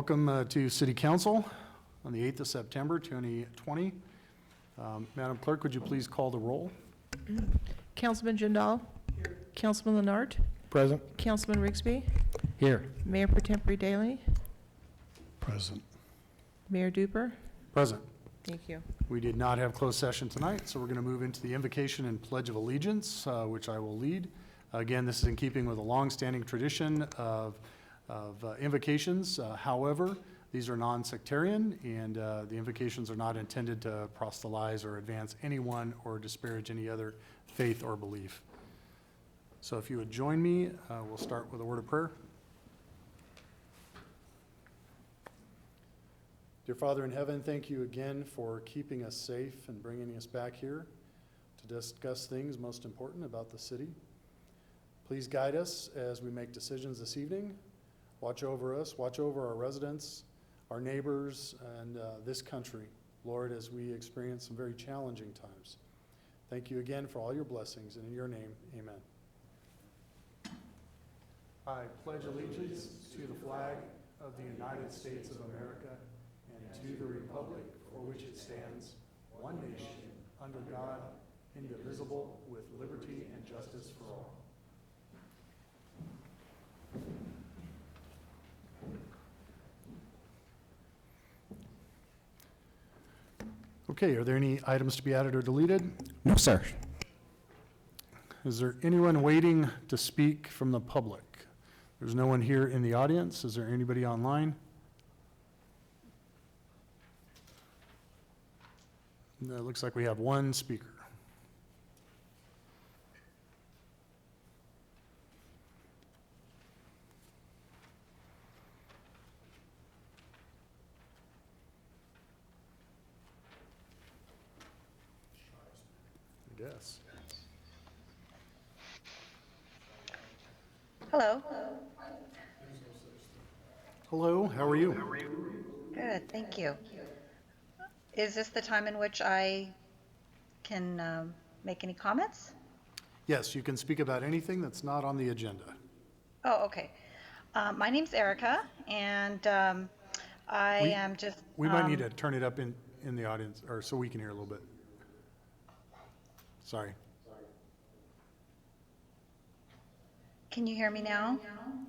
Welcome to City Council on the 8th of September 2020. Madam Clerk, would you please call the roll? Councilman Jindal? Here. Councilman Leonard? Present. Councilman Rigsby? Here. Mayor Pro Tempore Daley? Present. Mayor Duper? Present. Thank you. We did not have closed session tonight, so we're going to move into the invocation and pledge of allegiance, which I will lead. Again, this is in keeping with a long-standing tradition of invocations. However, these are non-sectarian, and the invocations are not intended to proselytize or advance anyone or disparage any other faith or belief. So if you would join me, we'll start with a word of prayer. Dear Father in heaven, thank you again for keeping us safe and bringing us back here to discuss things most important about the city. Please guide us as we make decisions this evening. Watch over us, watch over our residents, our neighbors, and this country, Lord, as we experience some very challenging times. Thank you again for all your blessings, and in your name, amen. I pledge allegiance to the flag of the United States of America and to the republic for which it stands, one nation, under God, indivisible, with liberty and justice for all. Okay, are there any items to be added or deleted? No, sir. Is there anyone waiting to speak from the public? There's no one here in the audience. Is there anybody online? No, it looks like we have one speaker. Yes. Hello. Hello, how are you? Good, thank you. Is this the time in which I can make any comments? Yes, you can speak about anything that's not on the agenda. Oh, okay. My name's Erica, and I am just... We might need to turn it up in the audience, or so we can hear a little bit. Sorry. Can you hear me now?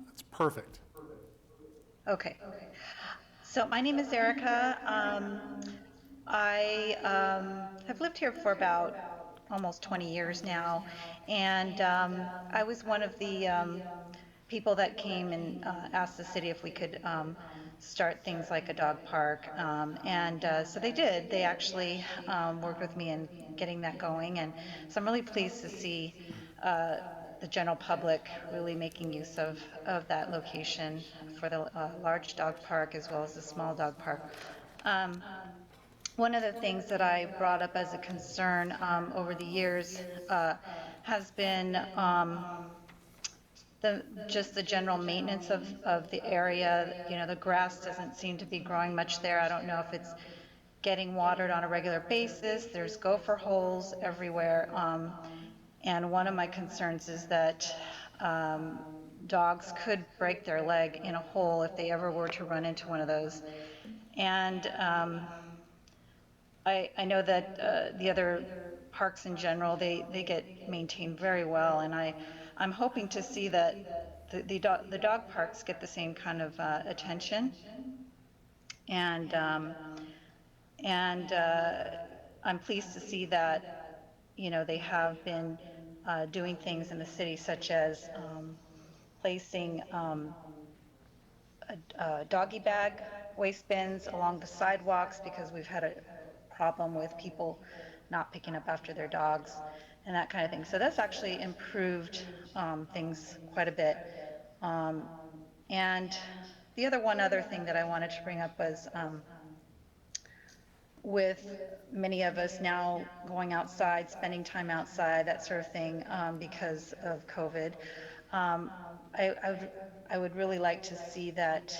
That's perfect. Okay. So my name is Erica. I have lived here for about almost 20 years now, and I was one of the people that came and asked the city if we could start things like a dog park, and so they did. They actually worked with me in getting that going, and so I'm really pleased to see the general public really making use of that location for the large dog park as well as the small dog park. One of the things that I brought up as a concern over the years has been just the general maintenance of the area. You know, the grass doesn't seem to be growing much there. I don't know if it's getting watered on a regular basis. There's gopher holes everywhere. And one of my concerns is that dogs could break their leg in a hole if they ever were to run into one of those. And I know that the other parks in general, they get maintained very well, and I'm hoping to see that the dog parks get the same kind of attention. And I'm pleased to see that, you know, they have been doing things in the city, such as placing doggy bag waste bins along the sidewalks, because we've had a problem with people not picking up after their dogs and that kind of thing. So that's actually improved things quite a bit. And the one other thing that I wanted to bring up was with many of us now going outside, spending time outside, that sort of thing, because of COVID, I would really like to see that,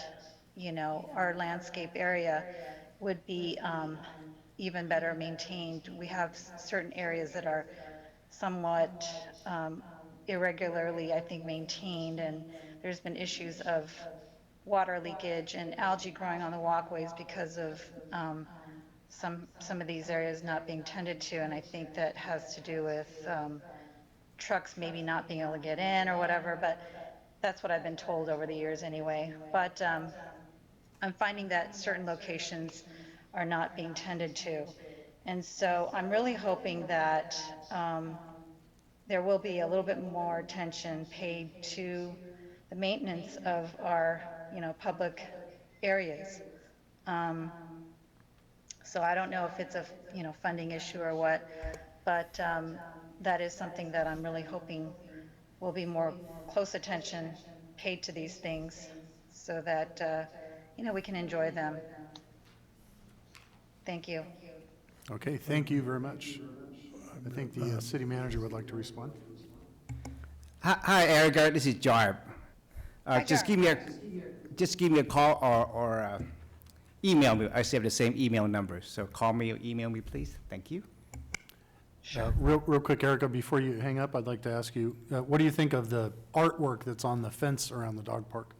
you know, our landscape area would be even better maintained. We have certain areas that are somewhat irregularly, I think, maintained, and there's been issues of water leakage and algae growing on the walkways because of some of these areas not being tended to, and I think that has to do with trucks maybe not being able to get in or whatever, but that's what I've been told over the years anyway. But I'm finding that certain locations are not being tended to. And so I'm really hoping that there will be a little bit more attention paid to the maintenance of our, public areas. So I don't know if it's a, funding issue or what, but that is something that I'm really hoping will be more close attention paid to these things so that, we can enjoy them. Thank you. Okay, thank you very much. I think the city manager would like to respond. Hi, Erica. This is Jarb. Hi, Just Jarb. just give me a call or email me. I save the same email number, so call me or email me, please. Thank you. Real quick, Erica, before you hang up, I'd like to ask you, what do you think of the artwork that's on the fence around the dog park?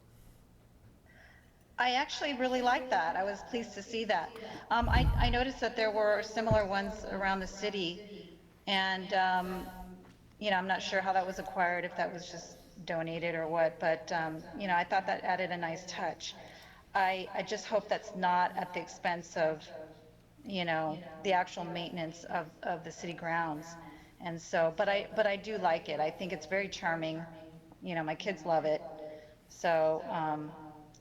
I actually really like that. I was pleased to see that. I noticed that there were similar ones around the city, and, I'm not sure how that was acquired, if that was just donated or what, but, I thought that added a nice touch. I just hope that's not at the expense of, the actual maintenance of the city grounds. And so, but I do like it. I think it's very charming. My kids love it. So,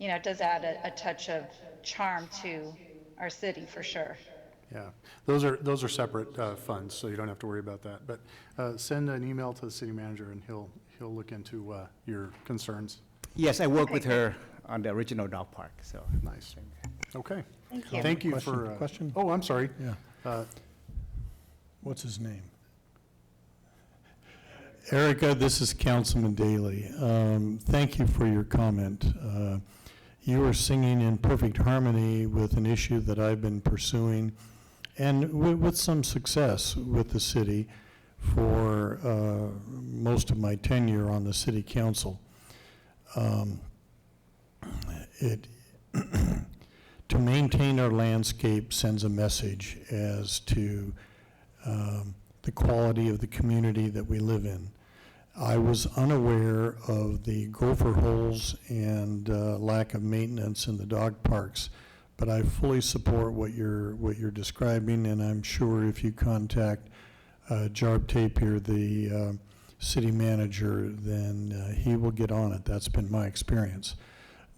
it does add a touch of charm to our city for sure. Yeah, those are separate funds, so you don't have to worry about that. But send an email to the city manager, and he'll look into your concerns. Yes, I work Okay, with her on the original dog park, so. Nice. Okay. Thank you. Thank you Question- for. question? Oh, I'm sorry. Yeah. What's his name? Erica, this is Councilman Daly. Thank you for your comment. You are singing in perfect harmony with an issue that I've been pursuing, and with some success with the city for most of my tenure on the city council. To maintain our landscape sends a message as to the quality of the community that we live in. I was unaware of the gopher holes and lack of maintenance in the dog parks, but I fully support what you're describing, and I'm sure if you contact Jarb Tapir, the city manager, then he will get on it. That's been my experience.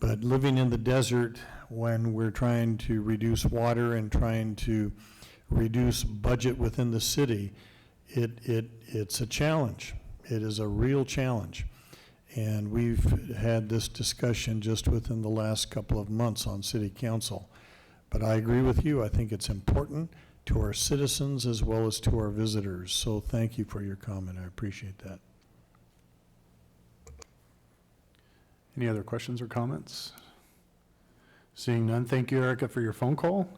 But living in the desert when we're trying to reduce water and trying to reduce budget within the city, it's a challenge. It is a real challenge. And we've had this discussion just within the last couple of months on city council. But I agree with you. I think it's important to our citizens as well as to our visitors. So thank you for your comment. I appreciate that. Any other questions or comments? Seeing none, thank you, Erica, for your phone call.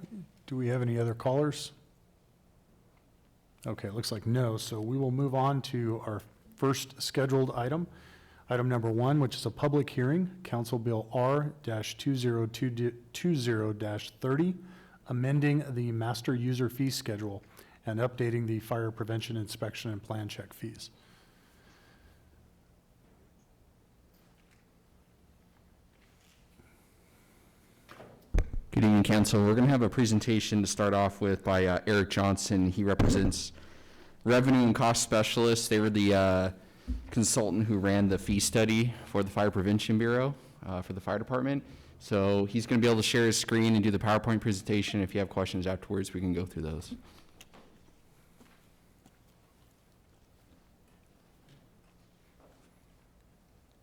Do we have any other callers? Okay, it looks like no, so we will move on to our first scheduled item. Item number 1, which is a public hearing, Council Bill R-2020-30, amending the master user fee schedule and updating the fire prevention inspection and plan check fees. Good evening, Council. We're going to have a presentation to start off with by Eric Johnson. He represents Revenue and Cost Specialists. They were the consultant who ran the fee study for the Fire Prevention Bureau for the fire department. So he's going to be able to share his screen and do the PowerPoint presentation. If you have questions afterwards, we can go through those.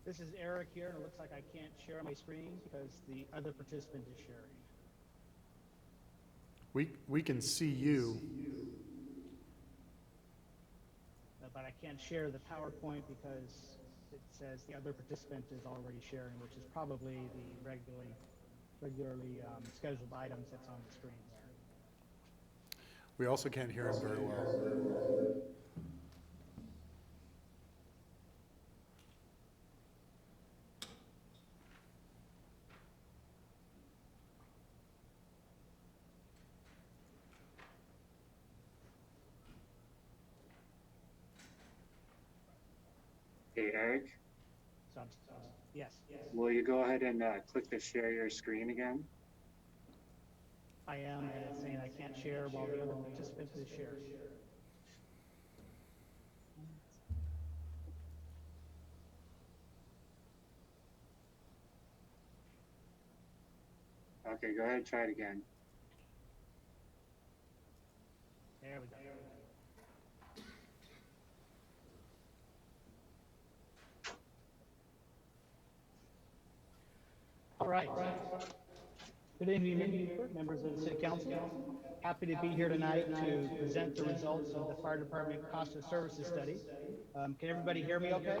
This is Eric here, and it looks like I can't share my screen because the other participant is sharing. We can see you. But I can't share the PowerPoint because it says the other participant is already sharing, which is probably the regularly scheduled items that's on the screen there. We also can't hear him very well. Hey, Eric, So, yes, will you go ahead and click the share your screen again? I am, and it's saying I can't share while the other participant is sharing. Okay, go ahead and try it again. There we go. All right. Good evening, members of the City Council. Happy to be here tonight to present the results of the Fire Department Cost of Services Study. Can everybody hear me okay?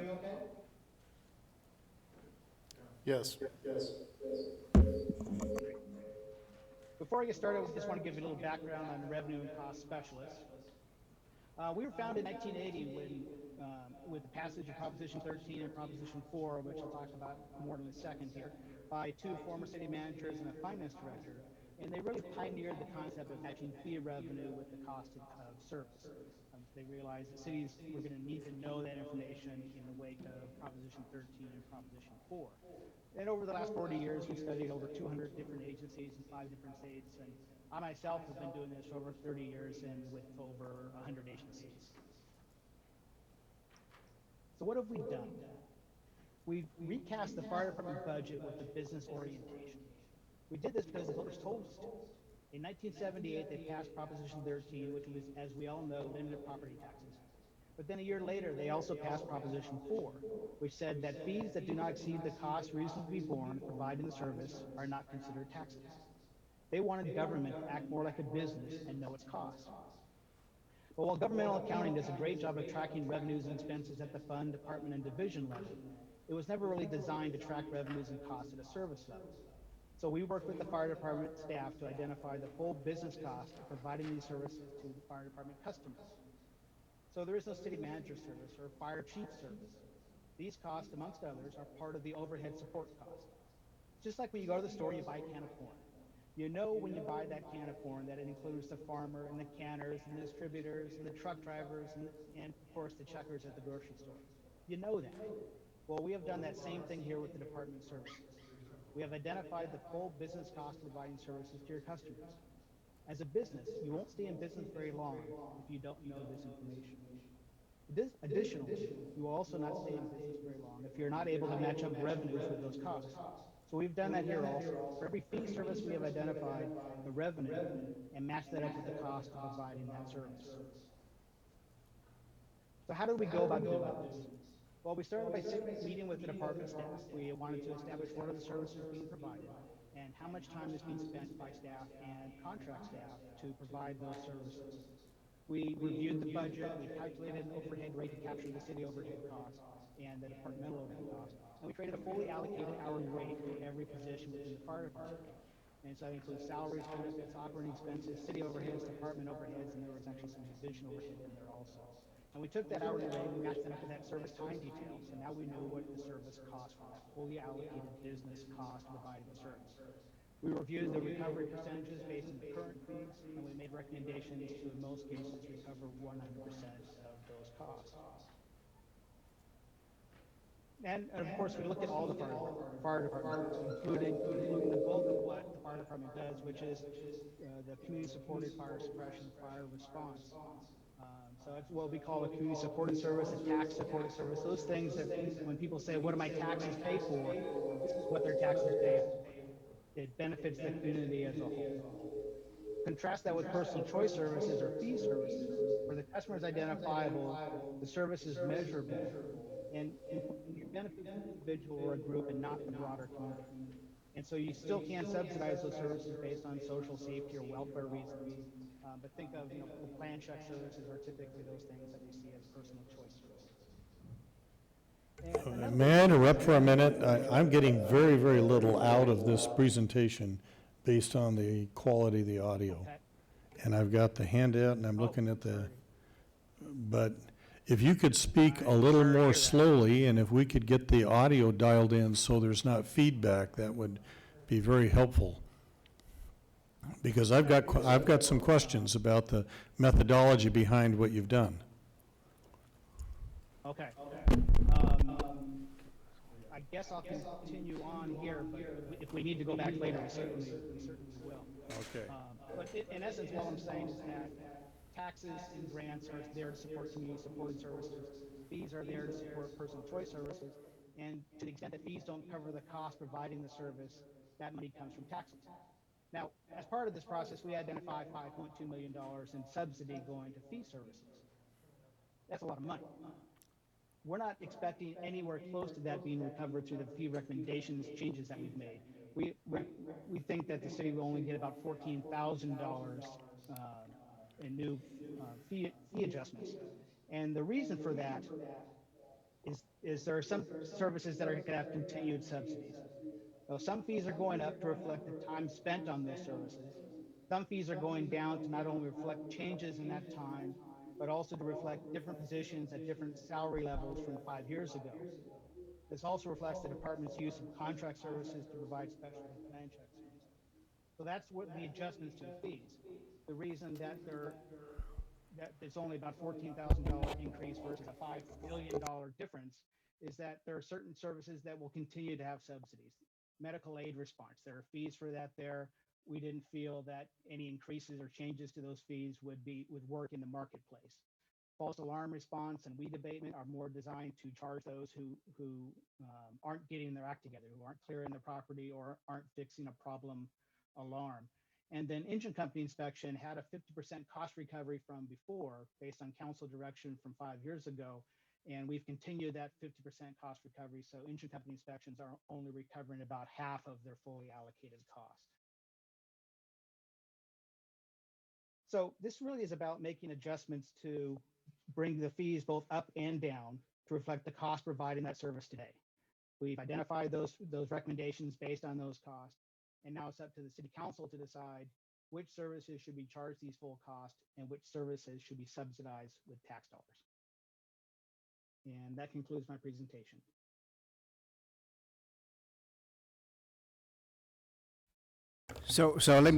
Yes. Before I get started, I just want to give you a little background on the revenue and cost specialists. We were founded in 1980 with the passage of Proposition 13 and Proposition 4, which I'll talk about more in a second here, by two former city managers and a finance director. And they really pioneered the concept of matching fee revenue with the cost of service. They realized that cities were going to need to know that information in the wake of Proposition 13 and Proposition 4. And over the last 40 years, we've studied over 200 different agencies in 5 different states. And I myself have been doing this for over 30 years and with over 100 agencies. So what have we done? We've recast the fire department budget with a business orientation. We did this because the voters told us to. In 1978, they passed Proposition 13, which was, as we all know, limited property taxes. But then a year later, they also passed Proposition 4, which said that fees that do not exceed the cost reasonably borne providing the service are not considered taxes. They wanted government to act more like a business and know its costs. But while governmental accounting does a great job of tracking revenues and expenses at the fund, department, and division level, it was never really designed to track revenues and costs at a service level. So we worked with the fire department staff to identify the full business cost of providing these services to the fire department customers. So there is no city manager service or fire chief service. These costs, amongst others, are part of the overhead support cost. Just like when you go to the store, you buy a can of corn. You know when you buy that can of corn that it includes the farmer and the canners and the distributors and the truck drivers and of course the checkers at the grocery store. You know that. Well, we have done that same thing here with the Department of Services. We have identified the full business cost of providing services to your customers. As a business, you won't stay in business very long if you don't know this information. Additionally, you will also not stay in business very long if you're not able to match up revenues with those costs. So we've done that here also. For every fee service, we have identified the revenue and matched that up with the cost of providing that service. So how do we go about doing this? Well, we started by meeting with the department staff. We wanted to establish what are the services being provided and how much time is being spent by staff and contract staff to provide those services. We reviewed the budget, we calculated an overhead rate to capture the city overhead costs and the departmental overhead costs, and we created a fully allocated hourly rate for every position within the fire department. And so that includes salaries, benefits, operating expenses, city overheads, department overheads, and there was actually some division overhead in there also. And we took that hourly rate, we matched that up with that service time detail, so now we knew what the service cost for that fully allocated business cost of providing the service. We reviewed the recovery percentages based on the current fees, and we made recommendations to, in most cases, recover 100% of those costs. And of course, we looked at all the fire departments, including the bulk of what the fire department does, which is the community-supported fire suppression, fire response. So it's what we call a community-supported service, a tax-supported service. Those things that when people say, what do my taxes pay for? This is what their taxes pay for. It benefits the community as a whole. Contrast that with personal choice services or fee services, where the customer is identifiable, the service is measurable, and it benefits an individual or a group and not the broader community. And so you still can subsidize those services based on social safety or welfare reasons. But think of, the plan check services are typically those things that we see as personal choice services. May I interrupt for a minute? I'm getting very, very little out of this presentation based on the quality of the audio. Okay. And I've got the handout and I'm looking at but if you could speak a little more slowly and if we could get the audio dialed in so there's not feedback, that would be very helpful. Because I've got some questions about the methodology behind what you've done. Okay. guess I'll continue on here, but if we need to go back later, we certainly will. Okay. But in essence, what I'm saying is that taxes and grants are there to support community-supported services. Fees are there to support personal choice services. And to the extent that fees don't cover the cost providing the service, that money comes from taxes. Now, as part of this process, we identified $5.2 million in subsidy going to fee services. That's a lot of money. We're not expecting anywhere close to that being recovered through the fee recommendations changes that we've made. We think that the city will only get about $14,000 in new fee adjustments. And the reason for that is there are some services that are going to have continued subsidies. So some fees are going up to reflect the time spent on those services. Some fees are going down to not only reflect changes in that time, but also to reflect different positions at different salary levels from 5 years ago. This also reflects the department's use of contract services to provide specialty plan check services. So that's what the adjustments to the fees. The reason that it's only about $14,000 increase versus a $5 million difference is that there are certain services that will continue to have subsidies. Medical aid response, there are fees for that there. We didn't feel that any increases or changes to those fees would work in the marketplace. False alarm response and weed abatement are more designed to charge those who aren't getting their act together, who aren't clearing the property or aren't fixing a problem alarm. And then engine company inspection had a 50% cost recovery from before based on council direction from 5 years ago. And we've continued that 50% cost recovery. So engine company inspections are only recovering about half of their fully allocated cost. So this really is about making adjustments to bring the fees both up and down to reflect the cost providing that service today. We've identified those recommendations based on those costs. And now it's up to the city council to decide which services should be charged these full costs and which services should be subsidized with tax dollars. And that concludes my presentation. So I'm sorry.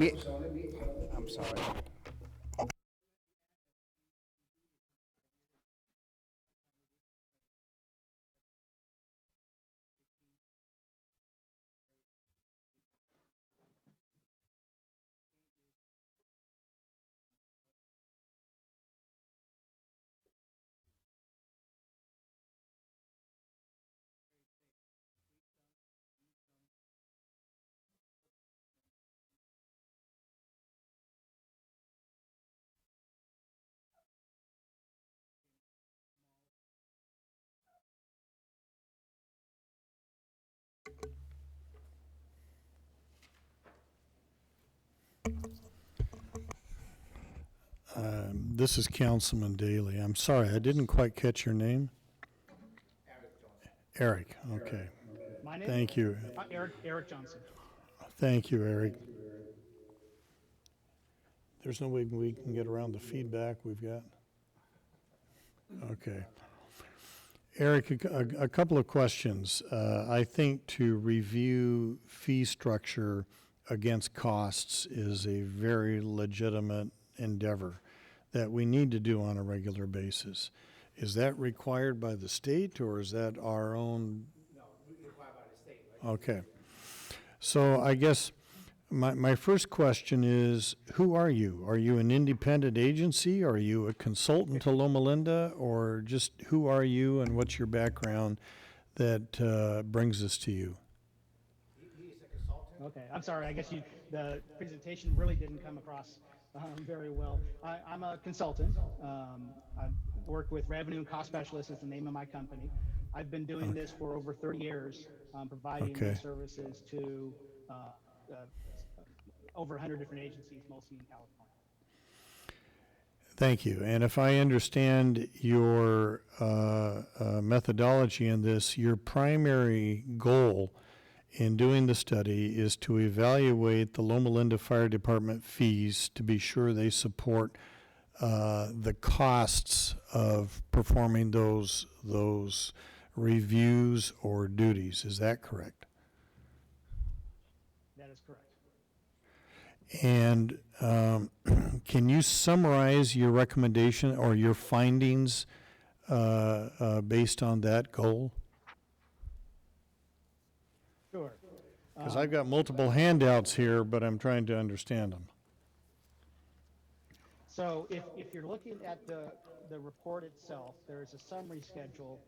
This is Councilman Daly. I'm sorry, I didn't quite catch your name. Eric, okay. My name? Thank you. Eric Johnson. Thank you, Eric. There's no way we can get around the feedback we've got? Okay. Eric, a couple of questions. I think to review fee structure against costs is a very legitimate endeavor that we need to do on a regular basis. Is that required by the state or is that our own? No, required by the state, right? Okay. So I guess my first question is, who are you? Are you an independent agency? Are you a consultant to Loma Linda? Or just who are you and what's your background that brings us to you? He's a consultant. Okay, I'm sorry. I guess the presentation really didn't come across very well. I'm a consultant. I work with Revenue and Cost Specialists is the name of my company. I've been doing this for over 30 years, providing these services to over 100 different agencies, mostly in California. Thank you. And if I understand your methodology in this, your primary goal in doing the study is to evaluate the Loma Linda Fire Department fees to be sure they support the costs of performing those reviews or duties. Is that correct? That is correct. And can you summarize your recommendation or your findings based on that goal? Because I've got multiple handouts here, but I'm trying to understand them. So if you're looking at the report itself, there's a summary schedule.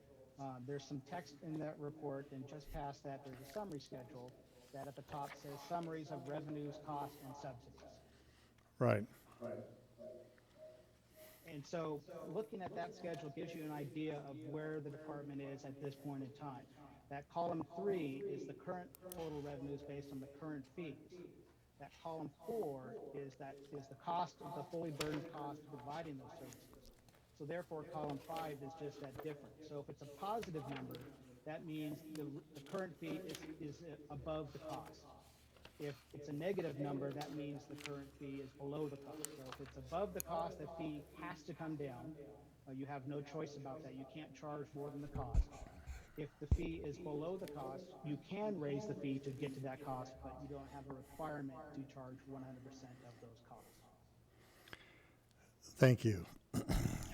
There's some text in that report, and just past that, there's a summary schedule that at the top says summaries of revenues, costs, and subsidies. Right. And so looking at that schedule gives you an idea of where the department is at this point in time. That column 3 is the current total revenues based on the current fees. That column 4 is the cost of the fully burdened cost of providing those services. So therefore, column 5 is just that difference. So if it's a positive number, that means the current fee is above the cost. If it's a negative number, that means the current fee is below the cost. So if it's above the cost, the fee has to come down. You have no choice about that. You can't charge more than the cost. If the fee is below the cost, you can raise the fee to get to that cost, but you don't have a requirement to charge 100% of those costs. Thank you.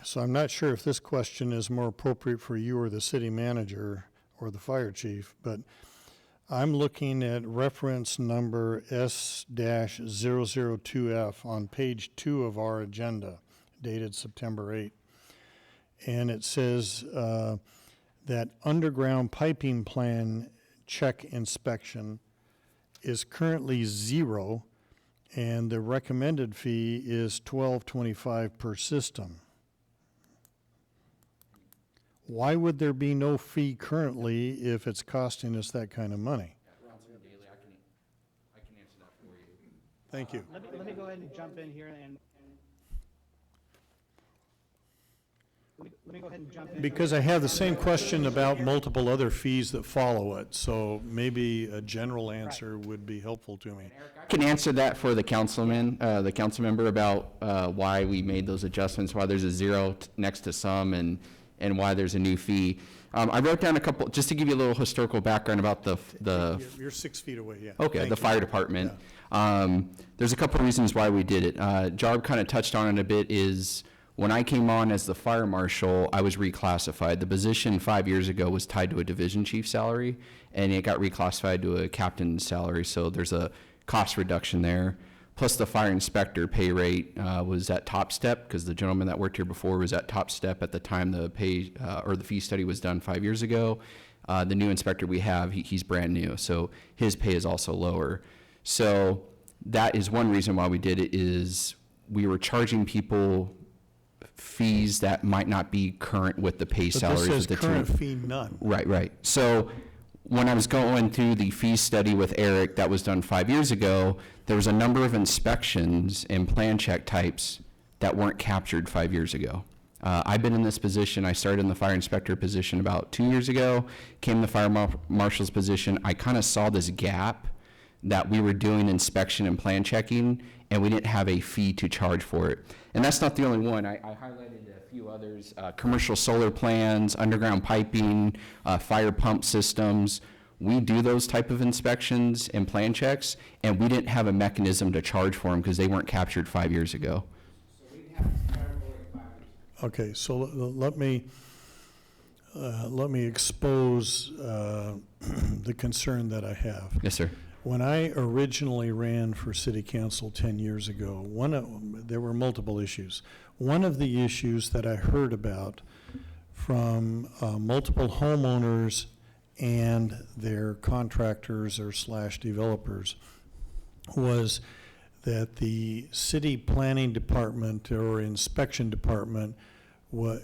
So I'm not sure if this question is more appropriate for you or the city manager or the fire chief, but I'm looking at reference number S-002F on page 2 of our agenda, dated September 8. And it says that underground piping plan check inspection is currently 0, and the recommended fee is $12.25 per system. Why would there be no fee currently if it's costing us that kind of money? Councilman Daly, I can answer that for you. Thank you. Let me go ahead and jump in here and let me go ahead and jump in. Because I have the same question about multiple other fees that follow it, so maybe a general answer would be helpful to me. I can answer that for the councilman, the council member about why we made those adjustments, why there's a 0 next to some, and why there's a new fee. I wrote down a couple, just to give you a little historical background about the You're 6 feet away, yeah. okay, Thank the you. fire department. There's a couple reasons why we did it. Jarb kind of touched on it a bit, is when I came on as the fire marshal, I was reclassified. The position 5 years ago was tied to a division chief salary, and it got reclassified to a captain's salary, so there's a cost reduction there. Plus the fire inspector pay rate was at top step, because the gentleman that worked here before was at top step at the time the pay or the fee study was done 5 years ago. The new inspector we have, he's brand new, so his pay is also lower. So that is one reason why we did it, is we were charging people fees that might not be current with the pay But salaries. this says of the current two. fee none. Right. So when I was going through the fee study with Eric that was done 5 years ago, there was a number of inspections and plan check types that weren't captured 5 years ago. I've been in this position. I started in the fire inspector position about 2 years ago, came to the fire marshal's position. I kind of saw this gap that we were doing inspection and plan checking, and we didn't have a fee to charge for it. And that's not the only one. I highlighted a few others, commercial solar plans, underground piping, fire pump systems. We do those type of inspections and plan checks, and we didn't have a mechanism to charge for them because they weren't captured 5 years ago. Okay, so let me expose the concern that I have. Yes, sir. When I originally ran for city council 10 years ago, there were multiple issues. One of the issues that I heard about from multiple homeowners and their contractors or / developers was that the city planning department or inspection department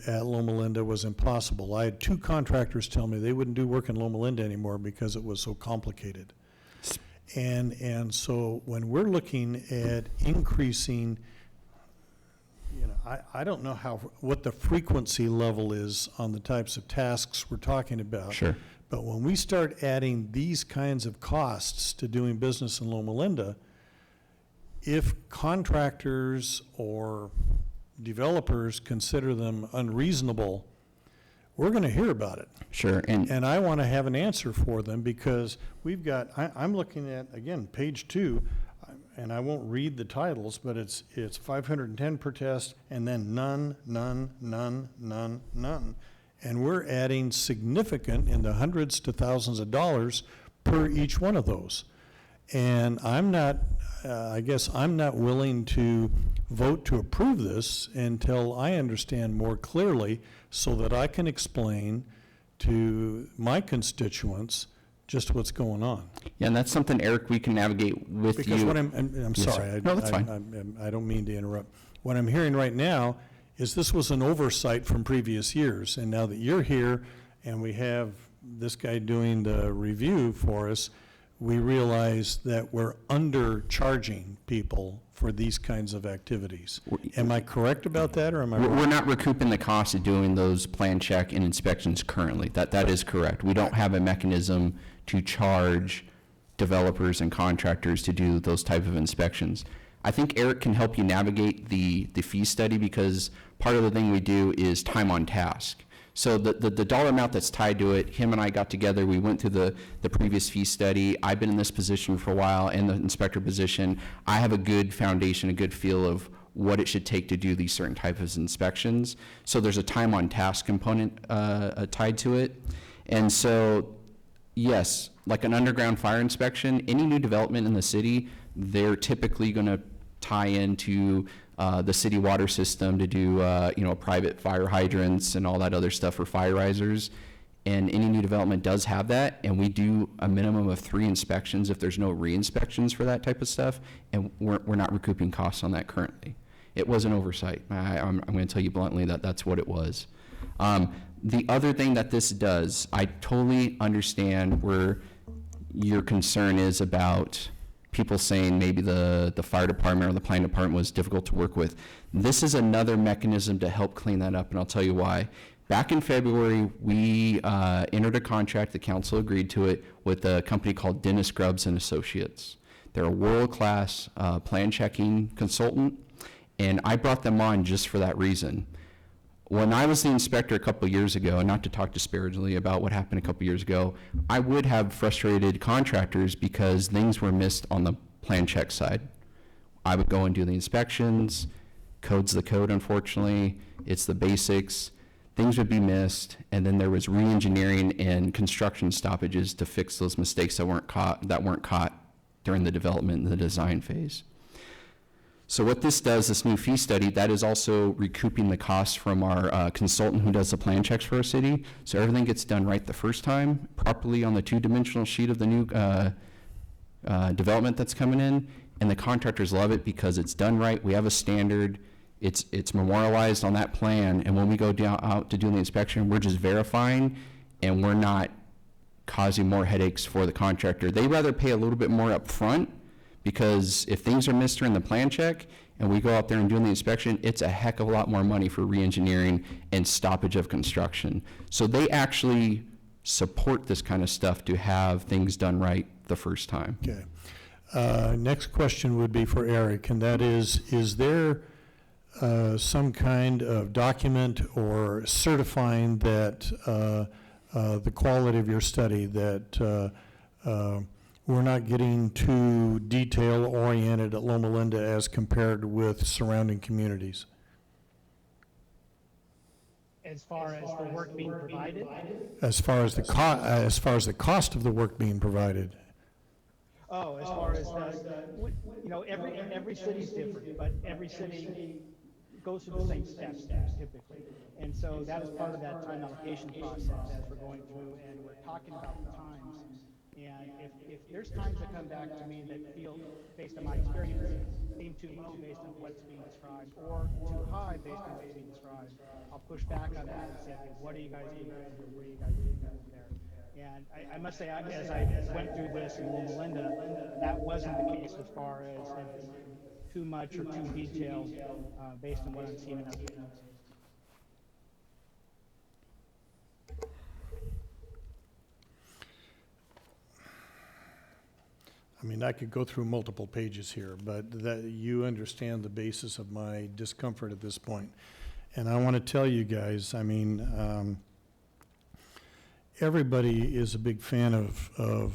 at Loma Linda was impossible. I had 2 contractors tell me they wouldn't do work in Loma Linda anymore because it was so complicated. And so when we're looking at increasing, I don't know what the frequency level is on the types of tasks we're talking about. Sure. But when we start adding these kinds of costs to doing business in Loma Linda, if contractors or developers consider them unreasonable, we're going to hear about it. Sure. And I want to have an answer for them, because we've got, I'm looking at, again, page 2, and I won't read the titles, but it's 510 per test, and then none. And we're adding significant in the hundreds to thousands of dollars per each one of those. And I'm not, I guess I'm not willing to vote to approve this until I understand more clearly so that I can explain to my constituents just what's going on. Yeah, and that's something, Eric, we can navigate with you. Because what I'm Yes, sir. sorry. No, that's fine. I don't mean to interrupt. What I'm hearing right now is this was an oversight from previous years. And now that you're here and we have this guy doing the review for us, we realize that we're undercharging people for these kinds of activities. Am I correct about that, or am I We're wrong? not recouping the cost of doing those plan check and inspections currently. That is correct. We don't have a mechanism to charge developers and contractors to do those type of inspections. I think Eric can help you navigate the fee study, because part of the thing we do is time on task. So the dollar amount that's tied to it, him and I got together, we went through the previous fee study. I've been in this position for a while, in the inspector position. I have a good foundation, a good feel of what it should take to do these certain types of inspections. So there's a time on task component tied to it. And so, yes, like an underground fire inspection, any new development in the city, they're typically going to tie into the city water system to do, private fire hydrants and all that other stuff for fire risers. And any new development does have that, and we do a minimum of 3 inspections if there's no re-inspections for that type of stuff, and we're not recouping costs on that currently. It was an oversight. I'm going to tell you bluntly that that's what it was. The other thing that this does, I totally understand where your concern is about people saying maybe the fire department or the planning department was difficult to work with. This is another mechanism to help clean that up, and I'll tell you why. Back in February, we entered a contract, the council agreed to it, with a company called Dennis Grubbs and Associates. They're a world-class plan checking consultant, and I brought them on just for that reason. When I was the inspector a couple of years ago, and not to talk disparagingly about what happened a couple of years ago, I would have frustrated contractors because things were missed on the plan check side. I would go and do the inspections, code's the code, unfortunately, it's the basics, things would be missed, and then there was re-engineering and construction stoppages to fix those mistakes that weren't caught during the development and the design phase. So what this does, this new fee study, that is also recouping the costs from our consultant who does the plan checks for our city. So everything gets done right the first time, properly on the 2-dimensional sheet of the new development that's coming in, and the contractors love it because it's done right. We have a standard. It's memorialized on that plan, and when we go out to do the inspection, we're just verifying, and we're not causing more headaches for the contractor. They rather pay a little bit more up front, because if things are missed during the plan check and we go out there and do the inspection, it's a heck of a lot more money for re-engineering and stoppage of construction. So they actually support this kind of stuff to have things done right the first time. Okay. Next question would be for Eric, and that is there some kind of document or certifying that the quality of your study, that we're not getting too detail-oriented at Loma Linda as compared with surrounding communities? As far as the work being provided? As far as the cost of the work being provided? Oh, as far as every city's different, but every city goes through the same steps typically. And so that is part of that time allocation process as we're going through, and we're talking about the times. And if there's times that come back to me that feel, based on my experience, seem too low based on what's being described, or too high based on what's being described, I'll push back on that and say, okay, what are you guys doing here? What are you guys doing there? And I must say, as I went through this in Loma Linda, that wasn't the case as far as too much or too detailed based on what I'm seeing in other cities. I mean, I could go through multiple pages here, but that you understand the basis of my discomfort at this point. And I want to tell you guys, I mean, everybody is a big fan of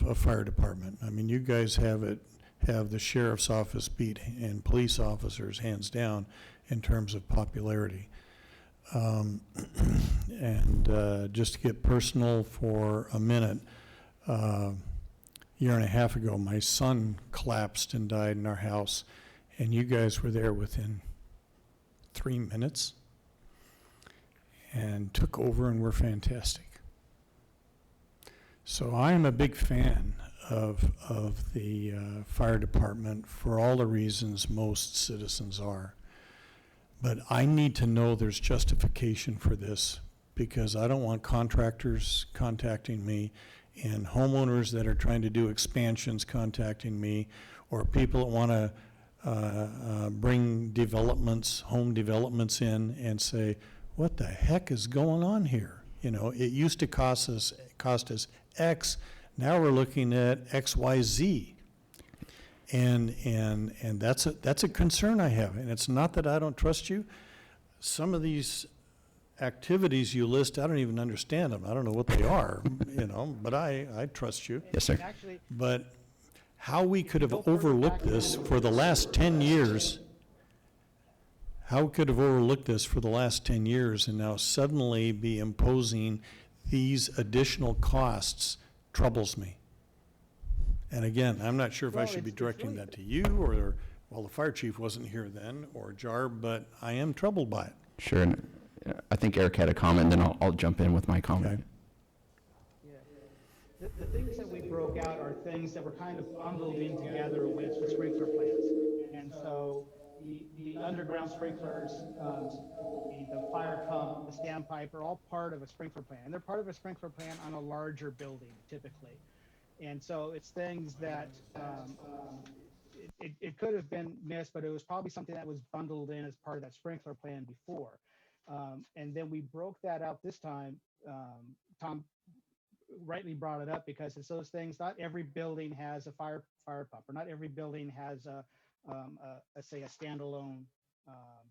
a fire department. I mean, you guys have the sheriff's office beat and police officers hands down in terms of popularity. And just to get personal for a minute, year and a half ago, my son collapsed and died in our house, and you guys were there within 3 minutes and took over and were fantastic. So I am a big fan of the fire department for all the reasons most citizens are. But I need to know there's justification for this, because I don't want contractors contacting me and homeowners that are trying to do expansions contacting me, or people that want to bring developments, home developments in and say, what the heck is going on here? You know, it used to cost us X, now we're looking at XYZ. And that's a concern I have. And it's not that I don't trust you. Some of these activities you list, I don't even understand them. I don't know what they are, you know, but I trust you. Yes, sir. And actually, But how we could have overlooked this for the last 10 years, how we could have overlooked this for the last 10 years and now suddenly be imposing these additional costs troubles me. And again, I'm not sure if I Well, should be it's directing really- that to you or, well, the fire chief wasn't here then, or Jar, but I am troubled by it. Sure. And I think Eric had a comment, then I'll jump in with my comment. Okay. yeah. The things that we broke out are things that were kind of bundled in together with the sprinkler plans. And so the underground sprinklers, the fire pump, the standpipe are all part of a sprinkler plan. And they're part of a sprinkler plan on a larger building typically. And so it's things that it could have been missed, but it was probably something that was bundled in as part of that sprinkler plan before. And then we broke that out this time. Tom rightly brought it up because it's those things. Not every building has a fire pump, or not every building has say a standalone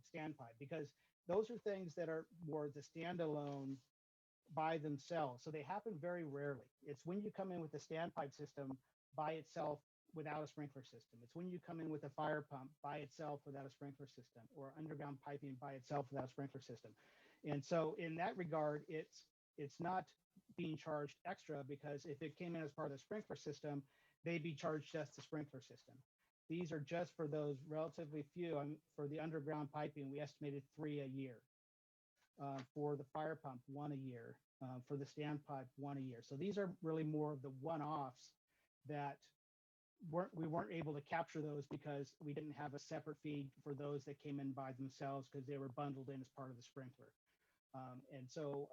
standpipe, because those are things that are more the standalone by themselves. So they happen very rarely. It's when you come in with a standpipe system by itself without a sprinkler system. It's when you come in with a fire pump by itself without a sprinkler system, or underground piping by itself without a sprinkler system. And so in that regard, it's not being charged extra, because if it came in as part of the sprinkler system, they'd be charged just the sprinkler system. These are just for those relatively few. For the underground piping, we estimated 3 a year. For the fire pump, 1 a year. For the standpipe, 1 a year. So these are really more of the one-offs that we weren't able to capture those because we didn't have a separate fee for those that came in by themselves, because they were bundled in as part of the sprinkler. And so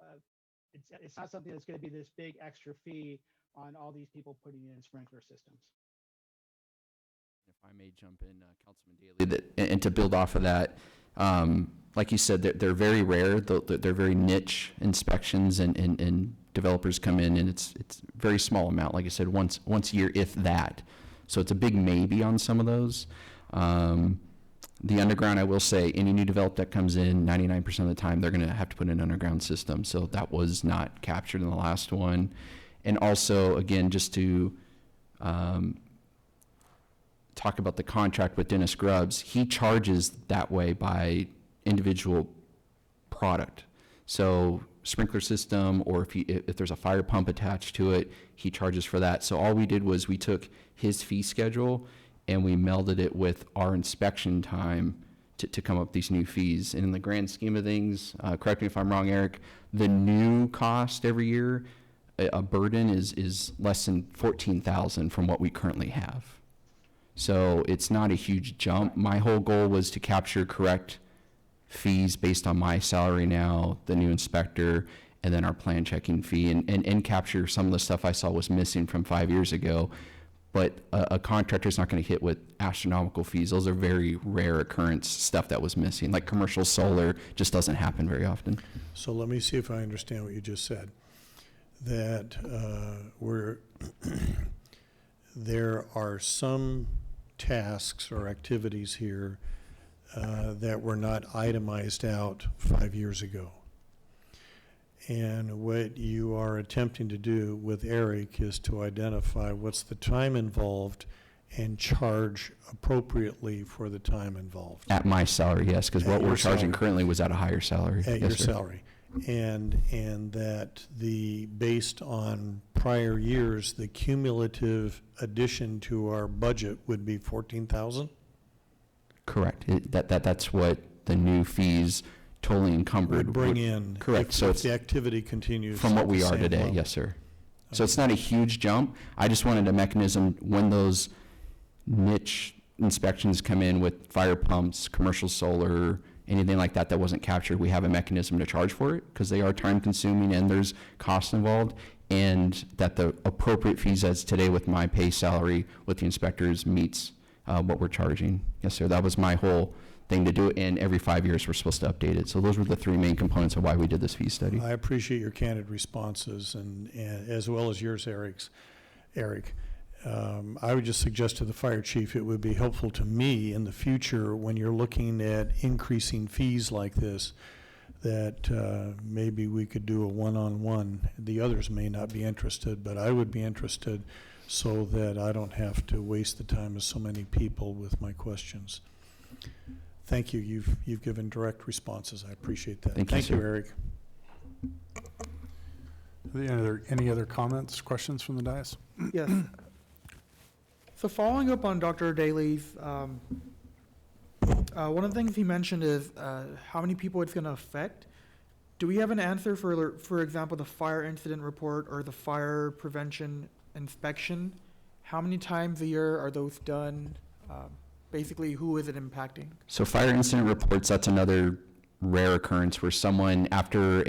it's not something that's going to be this big extra fee on all these people putting in sprinkler systems. If I may jump in, Councilman Daly, and to build off of that, like you said, they're very rare. They're very niche inspections, and developers come in, and it's very small amount. Like I said, once a year, if that. So it's a big maybe on some of those. The underground, I will say, any new develop that comes in, 99% of the time, they're going to have to put in an underground system. So that was not captured in the last one. And also, again, just to talk about the contract with Dennis Grubbs, he charges that way by individual product. So sprinkler system, or if there's a fire pump attached to it, he charges for that. So all we did was we took his fee schedule and we melded it with our inspection time to come up with these new fees. And in the grand scheme of things, correct me if I'm wrong, Eric, the new cost every year, a burden is less than $14,000 from what we currently have. So it's not a huge jump. My whole goal was to capture correct fees based on my salary now, the new inspector, and then our plan checking fee, and capture some of the stuff I saw was missing from 5 years ago. But a contractor's not going to hit with astronomical fees. Those are very rare occurrence stuff that was missing. Like commercial solar just doesn't happen very often. So let me see if I understand what you just said. That there are some tasks or activities here that were not itemized out 5 years ago. And what you are attempting to do with Eric is to identify what's the time involved and charge appropriately for the time involved. At my salary, yes, because At what your we're charging salary. currently was at a higher salary. At Yes, your sir. salary. and that based on prior years, the cumulative addition to our budget would be 14,000? Correct. That's what the new fees totally encumbered Would bring in. Correct. If- So if it's the activity continues. from what at we the are same today, level. yes, sir. So it's not a huge jump. I just wanted a mechanism when those niche inspections come in with fire pumps, commercial solar, anything like that that wasn't captured, we have a mechanism to charge for it because they are time consuming and there's costs involved, and that the appropriate fees as today with my pay salary with the inspectors meets what we're charging. Yes, sir. That was my whole thing to do it, and every 5 years we're supposed to update it. So those were the three main components of why we did this fee study. I appreciate your candid responses and as well as yours, Eric. I would just suggest to the fire chief, it would be helpful to me in the future when you're looking at increasing fees like this, that maybe we could do a one-on-one. The others may not be interested, but I would be interested so that I don't have to waste the time of so many people with my questions. Thank you. You've given direct responses. I appreciate that. Thank you, sir. Eric. Any other comments, questions from the dais? Yes. So following up on Dr. Daly's, one of the things he mentioned is how many people it's going to affect. Do we have an answer for example, the fire incident report or the fire prevention inspection? How many times a year are those done? Basically, who is it impacting? So fire incident reports, that's another rare occurrence where someone after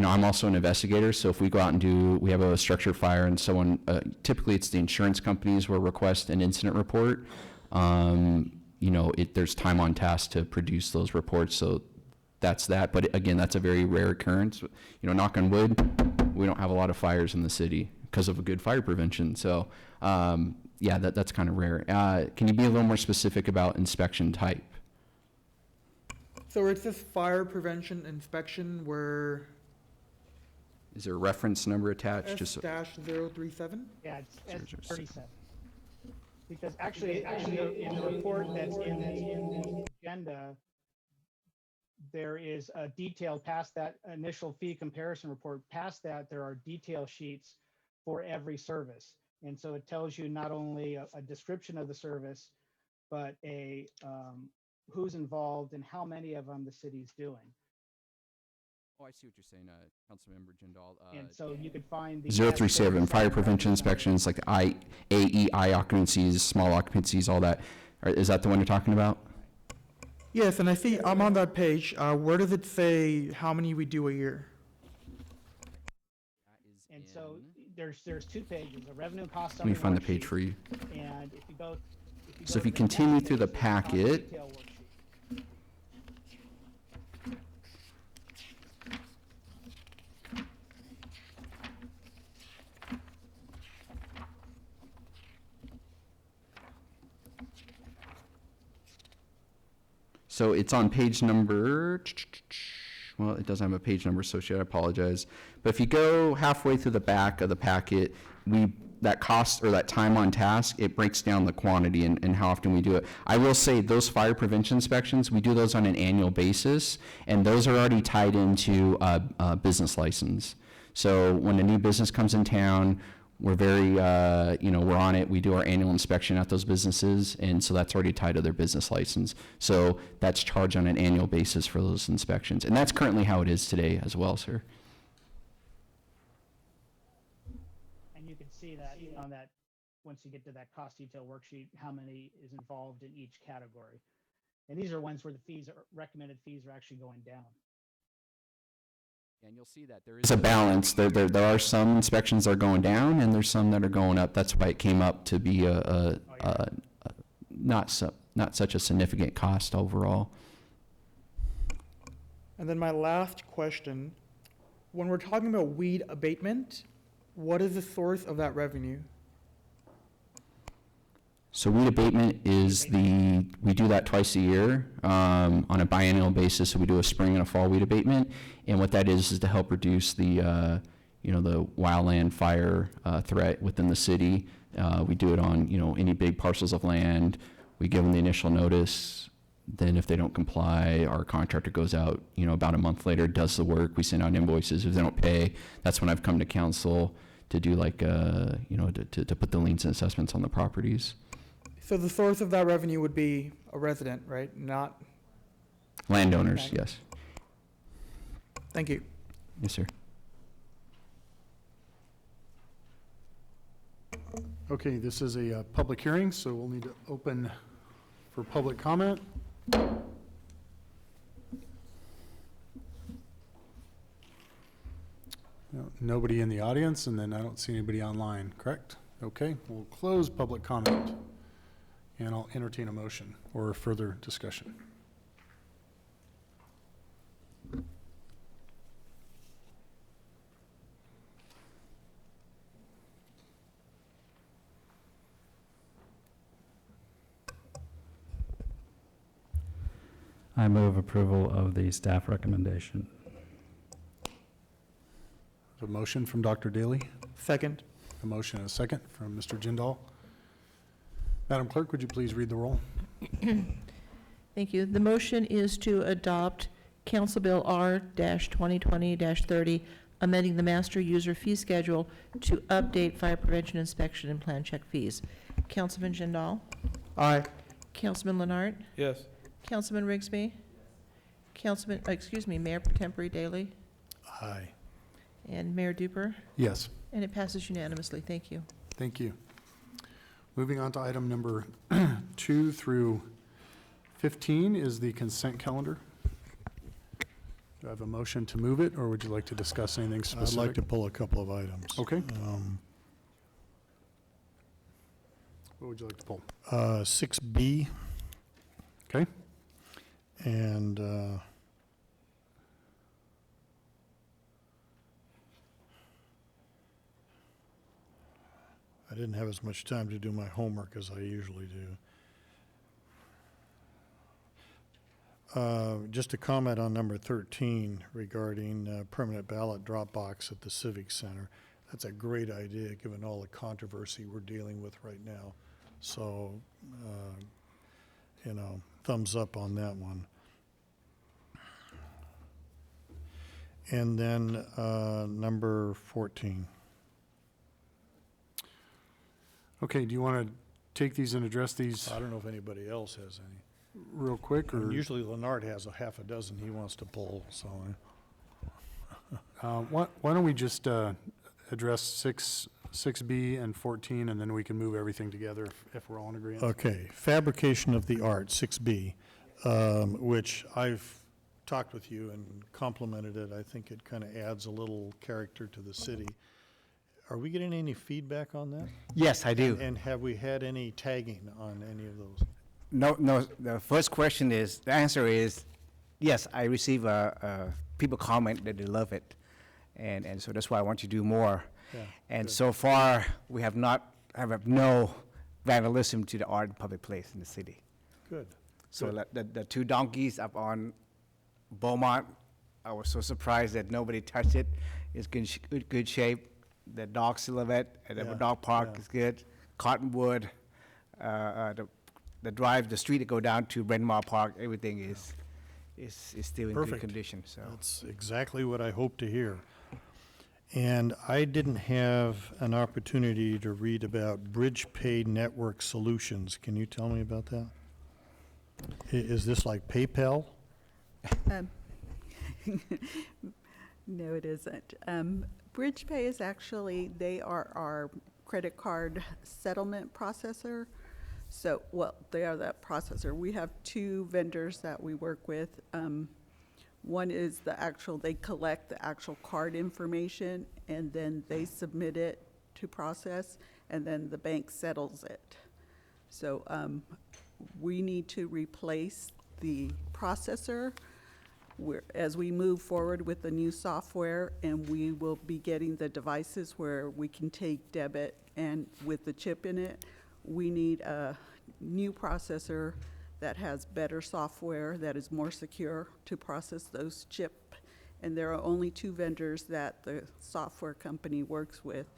I'm also an investigator, so if we go out and we have a structure fire and someone, typically it's the insurance companies will request an incident report. There's time on task to produce those reports, so that's that. But again, that's a very rare occurrence. Knock on wood, we don't have a lot of fires in the city because of a good fire prevention. So, that's kind of rare. Can you be a little more specific about inspection type? So it's this fire prevention inspection where Is there a reference number attached? S-037? Yeah, it's Sure, sure. S37. Because actually, in the report that's in the agenda, there is a detail past that initial fee comparison report. Past that, there are detail sheets for every service. And so it tells you not only a description of the service, but who's involved and how many of them the city's doing. Oh, I see what you're saying, Councilmember Jindal. And so you could find the 037, fire prevention inspections, like the AEI occupancies, small occupancies, all that. Is that the one you're talking about? Yes, and I see I'm on that page. Where does it say how many we do a year? And so there's two pages, a revenue and cost Let me summary find the page worksheet, for you. and if you go. So if you to the continue next through the page, there's a cost packet, detail worksheet. so it's on page number, well, it doesn't have a page number associated, I apologize. But if you go halfway through the back of the packet, that cost or that time on task, it breaks down the quantity and how often we do it. I will say those fire prevention inspections, we do those on an annual basis, and those are already tied into a business license. So when a new business comes in town, we're very, we're on it. We do our annual inspection at those businesses, and so that's already tied to their business license. So that's charged on an annual basis for those inspections. And that's currently how it is today as well, sir. And you can see that on that, once you get to that cost detail worksheet, how many is involved in each category. And these are ones where the recommended fees are actually going down. And you'll see that there is a balance. There are some inspections that are going down, and there's some that are going up. That's why it came up to be not such a significant cost overall. And then my last question, when we're talking about weed abatement, what is the source of that revenue? So weed abatement is we do that twice a year on a biennial basis. So we do a spring and a fall weed abatement, and what that is to help reduce the the wildland fire threat within the city. We do it on any big parcels of land. We give them the initial notice. Then if they don't comply, our contractor goes out, about a month later, does the work, we send out invoices. If they don't pay, that's when I've come to council to do to put the liens and assessments on the properties. So the source of that revenue would be a resident, right? Not, Landowners, Okay. yes. thank you. Yes, sir. Okay, this is a public hearing, so we'll need to open for public comment. No, nobody in the audience, and then I don't see anybody online, correct? Okay, we'll close public comment, and I'll entertain a motion or further discussion. I move approval of the staff recommendation. A motion from Dr. Daly, Second. a motion and a second from Mr. Jindal. Madam Clerk, would you please read the roll? Thank you. The motion is to adopt Council Bill R-2020-30, amending the master user fee schedule to update fire prevention inspection and plan check fees. Councilman Jindal? Aye. Councilman Leonard? Yes. Councilman Rigsby? Mayor Pro Tempore Daley? Aye. And Mayor Duper? Yes. And it passes unanimously. Thank you. Thank you. Moving on to item number 2 through 15 is the consent calendar. Do I have a motion to move it, or would you like to discuss anything I'd specific? like to pull a couple of items. Okay. What would you like to pull? 6B. Okay. And I didn't have as much time to do my homework as I usually do. Just a comment on number 13 regarding permanent ballot drop box at the Civic Center. That's a great idea, given all the controversy we're dealing with right now. So, thumbs up on that one. And then number 14. Okay, do you want to take these and address these I don't know if anybody else has any. real quick, or? Usually Leonard has a half a dozen he wants to pull, so. Why don't we just address 6B and 14, and then we can move everything together if we're all in agreement? Okay, fabrication of the art, 6B, which I've talked with you and complimented it. I think it kind of adds a little character to the city. Are we getting any feedback on that? Yes, I do. And have we had any tagging on any of those? No, the first question is, the answer is, yes, I receive people comment that they love it. And so that's why I want to do more. Yeah, And good. so far, we have no vandalism to the art in public place in the city. Good. So Good. the 2 donkeys up on Beaumont, I was so surprised that nobody touched it. It's good shape. The dog silhouette at the Yeah, dog park yeah. is good. Cottonwood, the street that go down to Bryn Mawr Park, everything is still in good Perfect. condition, so. That's exactly what I hope to hear. And I didn't have an opportunity to read about Bridge Pay Network Solutions. Can you tell me about that? Is this like PayPal? No, it isn't. BridgePay is actually, they are our credit card settlement processor. So, well, they are that processor. We have 2 vendors that we work with. One is they collect the actual card information, and then they submit it to process, and then the bank settles it. So we need to replace the processor as we move forward with the new software, and we will be getting the devices where we can take debit and with the chip in it. We need a new processor that has better software, that is more secure to process those chip. And there are only 2 vendors that the software company works with.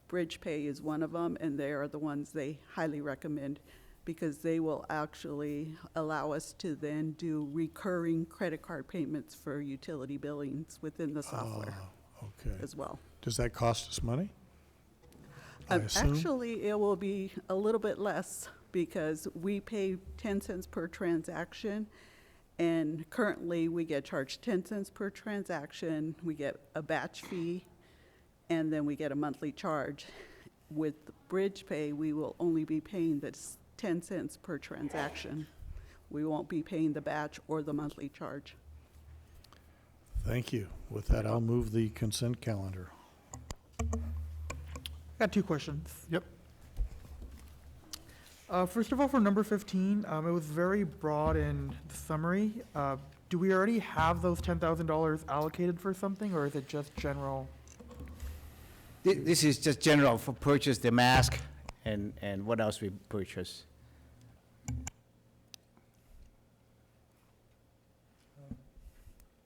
BridgePay is one of them, and they are the ones they highly recommend because they will actually allow us to then do recurring credit card payments for utility billings within the software Okay. as well. Does that cost us money? I assume? Actually, it will be a little bit less because we pay 10 cents per transaction, and currently we get charged 10 cents per transaction, we get a batch fee, and then we get a monthly charge. With Bridge Pay, we will only be paying the 10 cents per transaction. We won't be paying the batch or the monthly charge. Thank you. With that, I'll move the consent calendar. Got two questions. Yep. First of all, for number 15, it was very broad in the summary. Do we already have those $10,000 allocated for something, or is it just general? This is just general for purchase the mask and what else we purchase.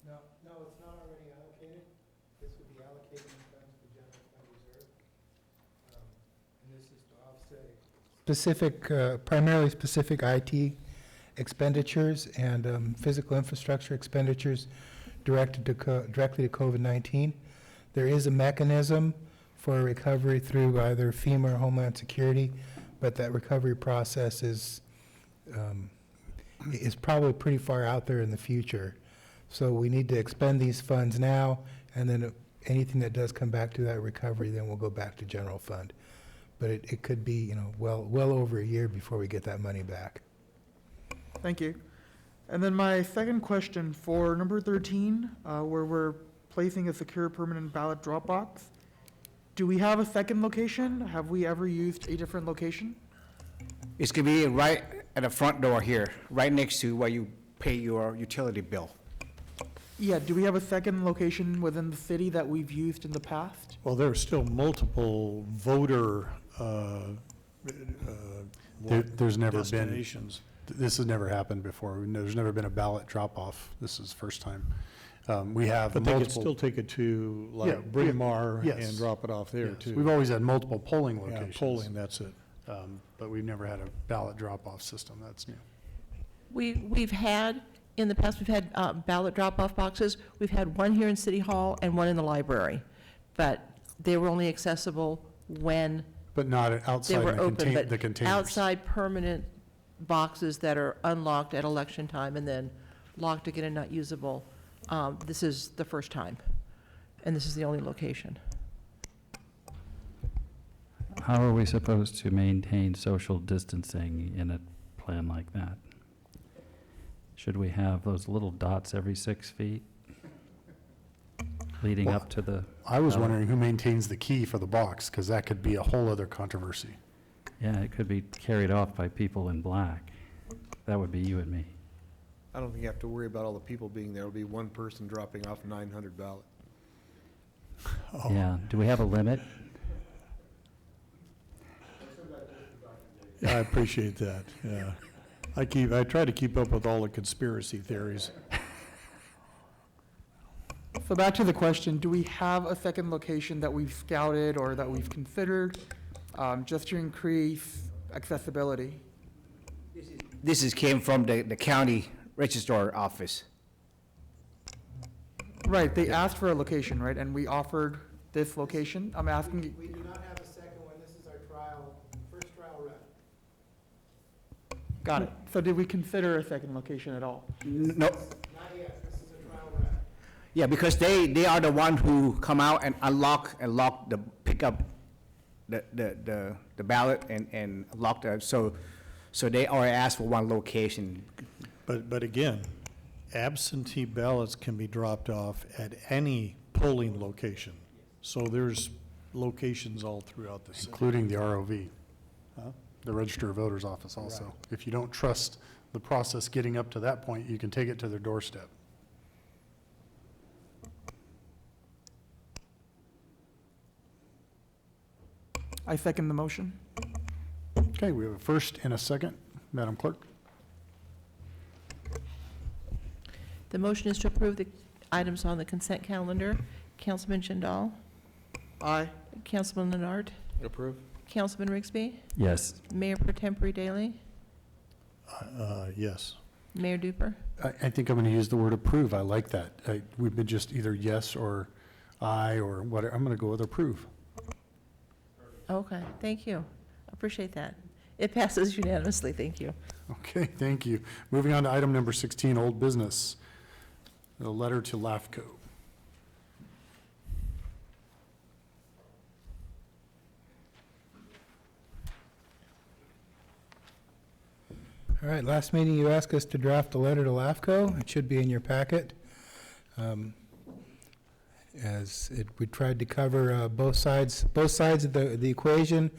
No, it's not already allocated. This would be allocated in funds for general fund reserve. And this is to offset specific, primarily specific IT expenditures and physical infrastructure expenditures directly to COVID-19. There is a mechanism for recovery through either FEMA or Homeland Security, but that recovery process is probably pretty far out there in the future. So we need to expend these funds now, and then anything that does come back to that recovery, then we'll go back to general fund. But it could be, you know, well over a year before we get that money back. Thank you. And then my second question for number 13, where we're placing a secure permanent ballot drop box. Do we have a second location? Have we ever used a different location? It's gonna be right at the front door here, right next to where you pay your utility bill. Yeah, do we have a second location within the city that we've used in the past? Well, there are still multiple voter There's never been, destinations. this has never happened before. There's never been a ballot drop-off. This is the first time. We have But they could multiple. still take it to, Yeah, like, Bryn Mawr yes. and drop it off there, Yes, too. we've always had multiple polling Yeah, locations. polling, that's it. But we've never had a ballot drop-off system. That's new. We've had, in the past, we've had ballot drop-off boxes. We've had one here in City Hall and one in the library, but they were only accessible when But not they outside were the open. But the containers. outside permanent boxes that are unlocked at election time and then locked again and not usable, this is the first time, and this is the only location. How are we supposed to maintain social distancing in a plan like that? Should we have those little dots every 6 feet leading Well, up to the? I was wondering who maintains the key for the box, because that could be a whole other controversy. Yeah, it could be carried off by people in black. That would be you and me. I don't think you have to worry about all the people being there. It'll be one person dropping off 900 ballots. Oh, Yeah, do we have a limit? I appreciate that, yeah. I try to keep up with all the conspiracy theories. So back to the question, do we have a second location that we've scouted or that we've considered, just to increase accessibility? This came from the county registrar office. Right, they asked for a location, right, and we offered this location? I'm asking, We do not have a second one. This is our first trial run. got it. So did we consider a second location at all? No, Not yet. This is a trial run. yeah, because they are the one who come out and lock the, pick up the ballot and lock the, so they already asked for one location. But again, absentee ballots can be dropped off at any polling location. So there's locations all throughout the city. Including the ROV, the Register of Voters Office also. Right. If you don't trust the process getting up to that point, you can take it to their doorstep. I second the motion. Okay, we have a first and a second. Madam Clerk? The motion is to approve the items on the consent calendar. Councilman Jindal? Aye. Councilman Leonard? Approve. Councilman Rigsby? Yes. Mayor Pro Tempore Daley? Yes. Mayor Duper? I think I'm going to use the word approve. I like that. We've been just either yes or aye or whatever. I'm going to go with approve. Okay, thank you. Appreciate that. It passes unanimously, thank you. Okay, thank you. Moving on to item number 16, old business. The letter to LAFCO. All right, last meeting you asked us to draft a letter to LAFCO. It should be in your packet. We tried to cover both sides of the equation.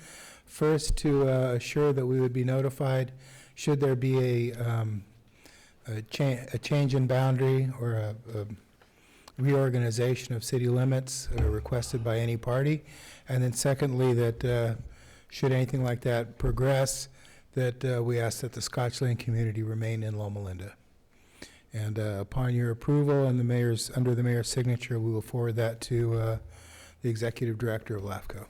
First, to assure that we would be notified should there be a change in boundary or a reorganization of city limits requested by any party. And then secondly, that should anything like that progress, that we ask that the Scotch Lane community remain in Loma Linda. And upon your approval and under the mayor's signature, we will forward that to the executive director of LAFCO.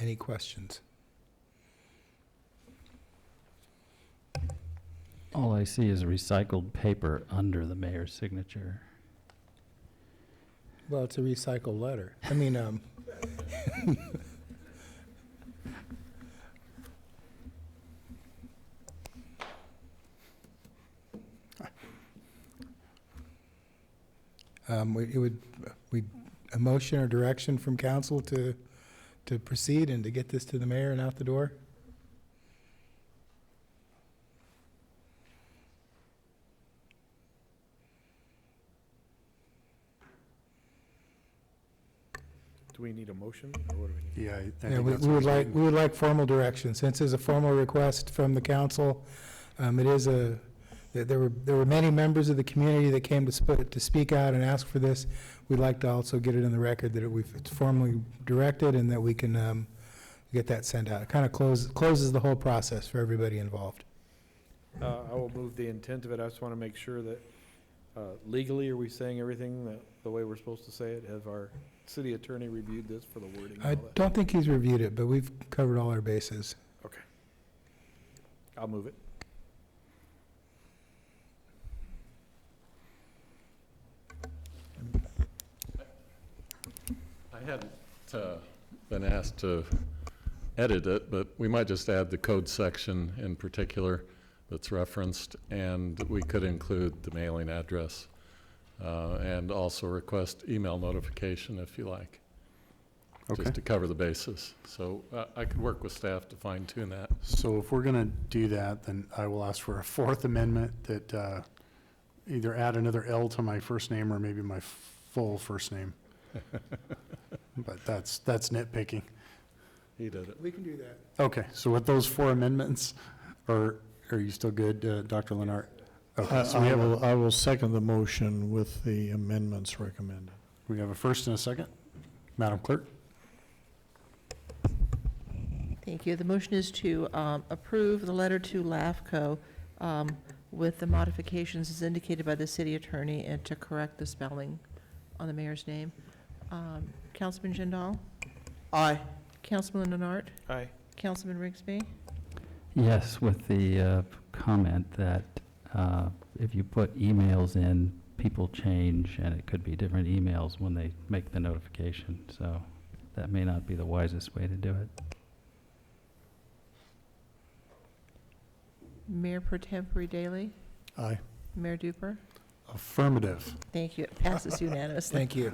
Any questions? All I see is recycled paper under the mayor's signature. Well, it's a recycled letter. I mean, a motion or direction from council to proceed and to get this to the mayor and out the door? Do we need a motion, or what do we need? Yeah, I Yeah, think we that's what would we're like, doing. we would like formal direction. Since it's a formal request from the council, it is there were many members of the community that came to speak out and ask for this. We'd like to also get it in the record that it's formally directed and that we can get that sent out. It kind of closes the whole process for everybody involved. I will move the intent of it. I just want to make sure that legally, are we saying everything the way we're supposed to say it? Have our city attorney reviewed this for the wording and I all that? don't think he's reviewed it, but we've covered all our bases. Okay. I'll move it. I hadn't been asked to edit it, but we might just add the code section in particular that's referenced, and we could include the mailing address, and also request email notification if you like, Okay. just to cover the bases. So I could work with staff to fine tune that. So if we're going to do that, then I will ask for a fourth amendment that either add another L to my first name or maybe my full first name. But that's nitpicking. He did it. We can do that. Okay, so with those four amendments, or are you still good, Dr. Lenart? Okay, so I will second the motion with the amendments recommended. we have a first and a second. Madam Clerk? Thank you. The motion is to approve the letter to LAFCO with the modifications as indicated by the city attorney and to correct the spelling on the mayor's name. Councilman Jindal? Aye. Councilman Lenart? Aye. Councilman Rigsby? Yes, with the comment that if you put emails in, people change, and it could be different emails when they make the notification. So that may not be the wisest way to do it. Mayor Pro Tempore Daley? Aye. Mayor Duper? Affirmative. Thank you. It passes unanimously. Thank you.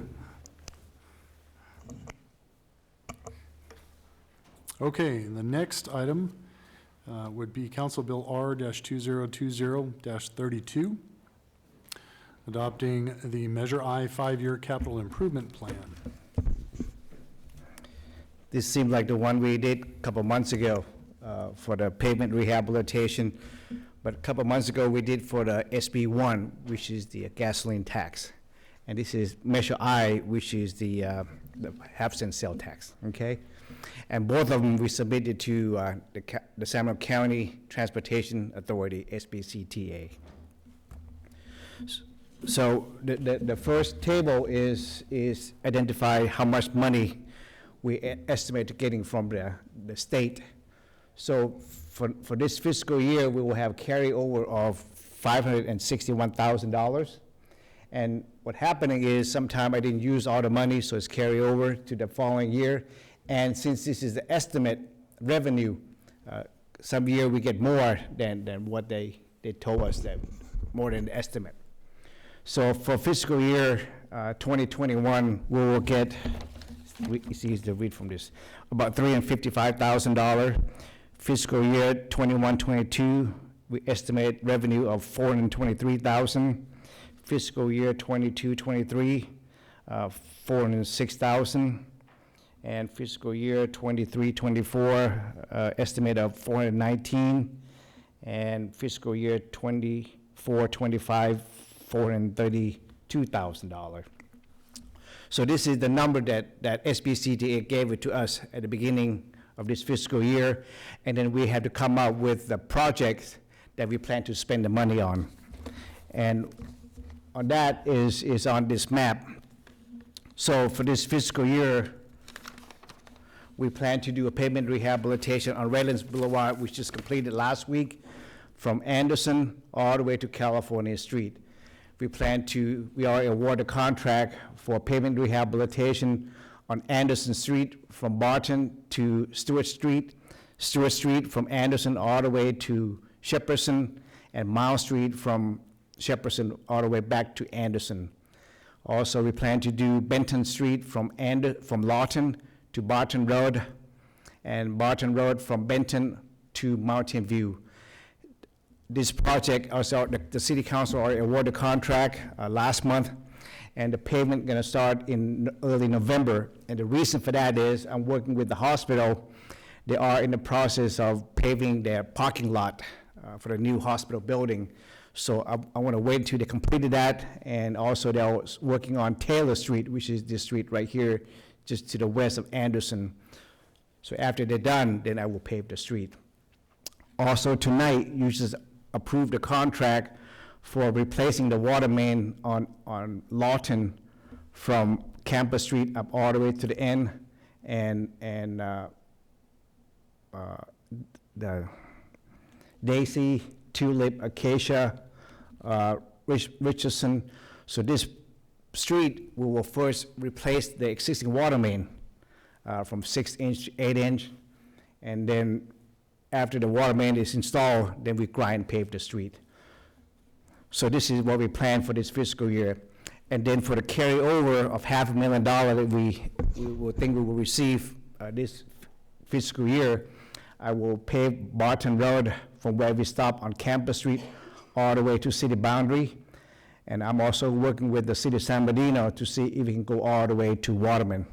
Okay, and the next item would be Council Bill R-2020-32, adopting the Measure I 5-year capital improvement plan. This seemed like the one we did a couple months ago for the pavement rehabilitation. But a couple months ago, we did for the SB1, which is the gasoline tax. And this is Measure I, which is the half-cent sale tax, okay? And both of them we submitted to the San County Transportation Authority, SBCTA. So the first table is identify how much money we estimate getting from the state. So for this fiscal year, we will have carryover of $561,000. And what happening is sometime I didn't use all the money, so it's carryover to the following year. And since this is the estimate revenue, some year we get more than what they told us, that more than the estimate. So for fiscal year 2021, we will get, it's easy to read from this, about $355,000. Fiscal year 21-22, we estimate revenue of $423,000. Fiscal year 22-23, $406,000. And fiscal year 23-24, estimate of $419,000. And fiscal year 24-25, $432,000. So this is the number that SBCTA gave it to us at the beginning of this fiscal year, and then we had to come up with the projects that we plan to spend the money on. And on that is on this map. So for this fiscal year, we plan to do a pavement rehabilitation on Redlands Boulevard, which just completed last week, from Anderson all the way to California Street. We already awarded a contract for pavement rehabilitation on Anderson Street from Barton to Stewart Street from Anderson all the way to Shepperson, and Miles Street from Shepperson all the way back to Anderson. Also, we plan to do Benton Street from Lawton to Barton Road, and Barton Road from Benton to Mountain View. This project, also, the city council already awarded the contract last month, and the pavement gonna start in early November. And the reason for that is I'm working with the hospital. They are in the process of paving their parking lot for the new hospital building. So I wanna wait until they completed that, and also they're working on Taylor Street, which is this street right here, just to the west of Anderson. So after they're done, then I will pave the street. Also tonight, you just approved a contract for replacing the water main on Lawton from Campus Street up all the way to the end, and the Daisy, Tulip, Acacia, Richardson. So this street, we will first replace the existing water main from 6-inch to 8-inch, and then after the water main is installed, then we grind pave the street. So this is what we plan for this fiscal year. And then for the carryover of $500,000 that we will think we will receive this fiscal year, I will pave Barton Road from where we stop on Campus Street all the way to city boundary. And I'm also working with the city of San Bernardino to see if we can go all the way to Waterman.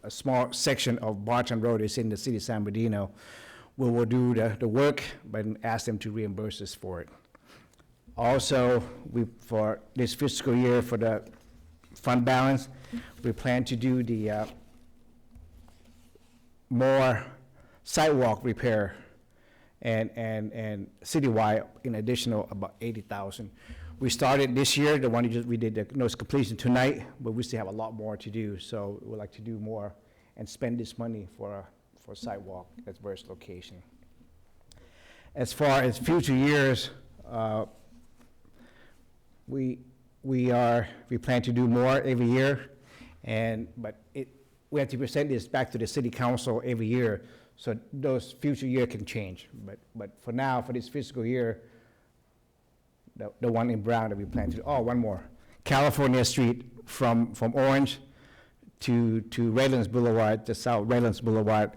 A small section of Barton Road is in the city of San Bernardino. We will do the work, but ask them to reimburse us for it. Also, for this fiscal year, for the fund balance, we plan to do the more sidewalk repair and citywide, in additional about 80,000. We started this year, the one we did the notice completion tonight, but we still have a lot more to do. So we'd like to do more and spend this money for sidewalk at various location. As far as future years, we plan to do more every year, but we have to present this back to the city council every year, so those future year can change. But for now, for this fiscal year, the one in brown that we plan to, one more. California Street from Orange to Redlands Boulevard, to South Redlands Boulevard.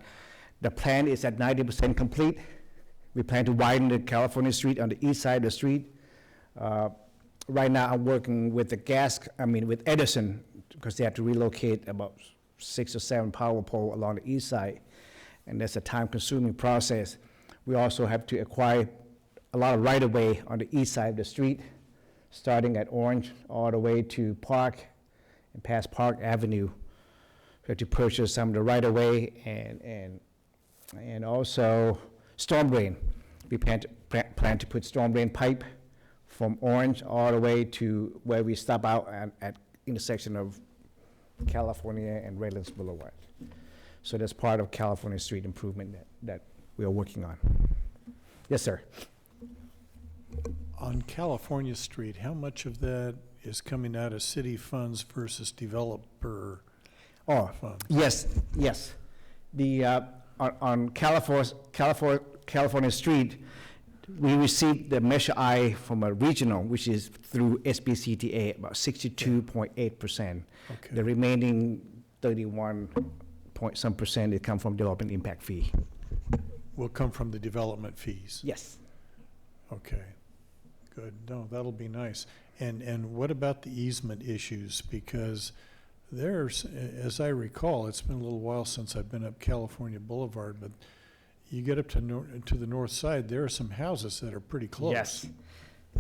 The plan is at 90% complete. We plan to widen the California Street on the east side of the street. Right now, I'm working with with Edison, because they have to relocate about 6 or 7 power poles along the east side, and that's a time-consuming process. We also have to acquire a lot of right-of-way on the east side of the street, starting at Orange all the way to Park and past Park Avenue. We have to purchase some of the right-of-way and also storm drain. We plan to put storm drain pipe from Orange all the way to where we stop out at intersection of California and Redlands Boulevard. So that's part of California street improvement that we are working on. Yes, sir. On California Street, how much of that is coming out of city funds versus developer Oh, funds? yes, yes. The, on California Street, we received the Measure I from a regional, which is through SBCTA, about 62.8%. Okay. The remaining 31 point some percent, it come from development impact fee. Will come from the development fees? Yes. Okay, good. No, that'll be nice. And what about the easement issues? Because there's, as I recall, it's been a little while since I've been up California Boulevard, but you get up to the north side, there are some houses that are pretty close. Yes.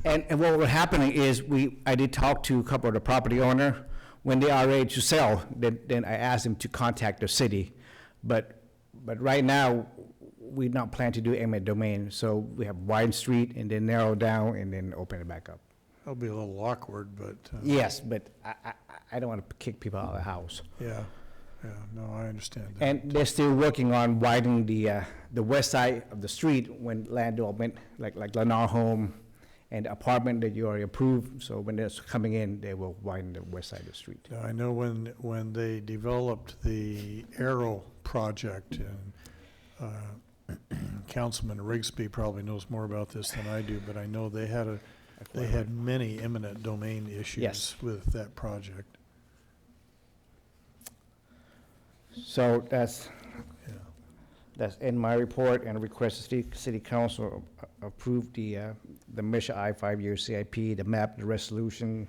And what was happening is I did talk to a couple of the property owner. When they are ready to sell, then I asked them to contact the city. But right now, we not plan to do eminent domain, so we have wide street and then narrow down and then open it back up. That'll be a little awkward, but. Yes, but I don't want to kick people out of the house. Yeah, no, I understand that. And they're still working on widening the west side of the street when land development, like Lennar Home and the apartment that you already approved, so when they're coming in, they will widen the west side of the street. I know when they developed the Arrow project, and Councilman Rigsby probably knows more about this than I do, but I know they had many eminent domain issues Yes. with that project. So that's Yeah. in my report, and request the city council approve the Measure I 5-year CIP, the map, the resolution,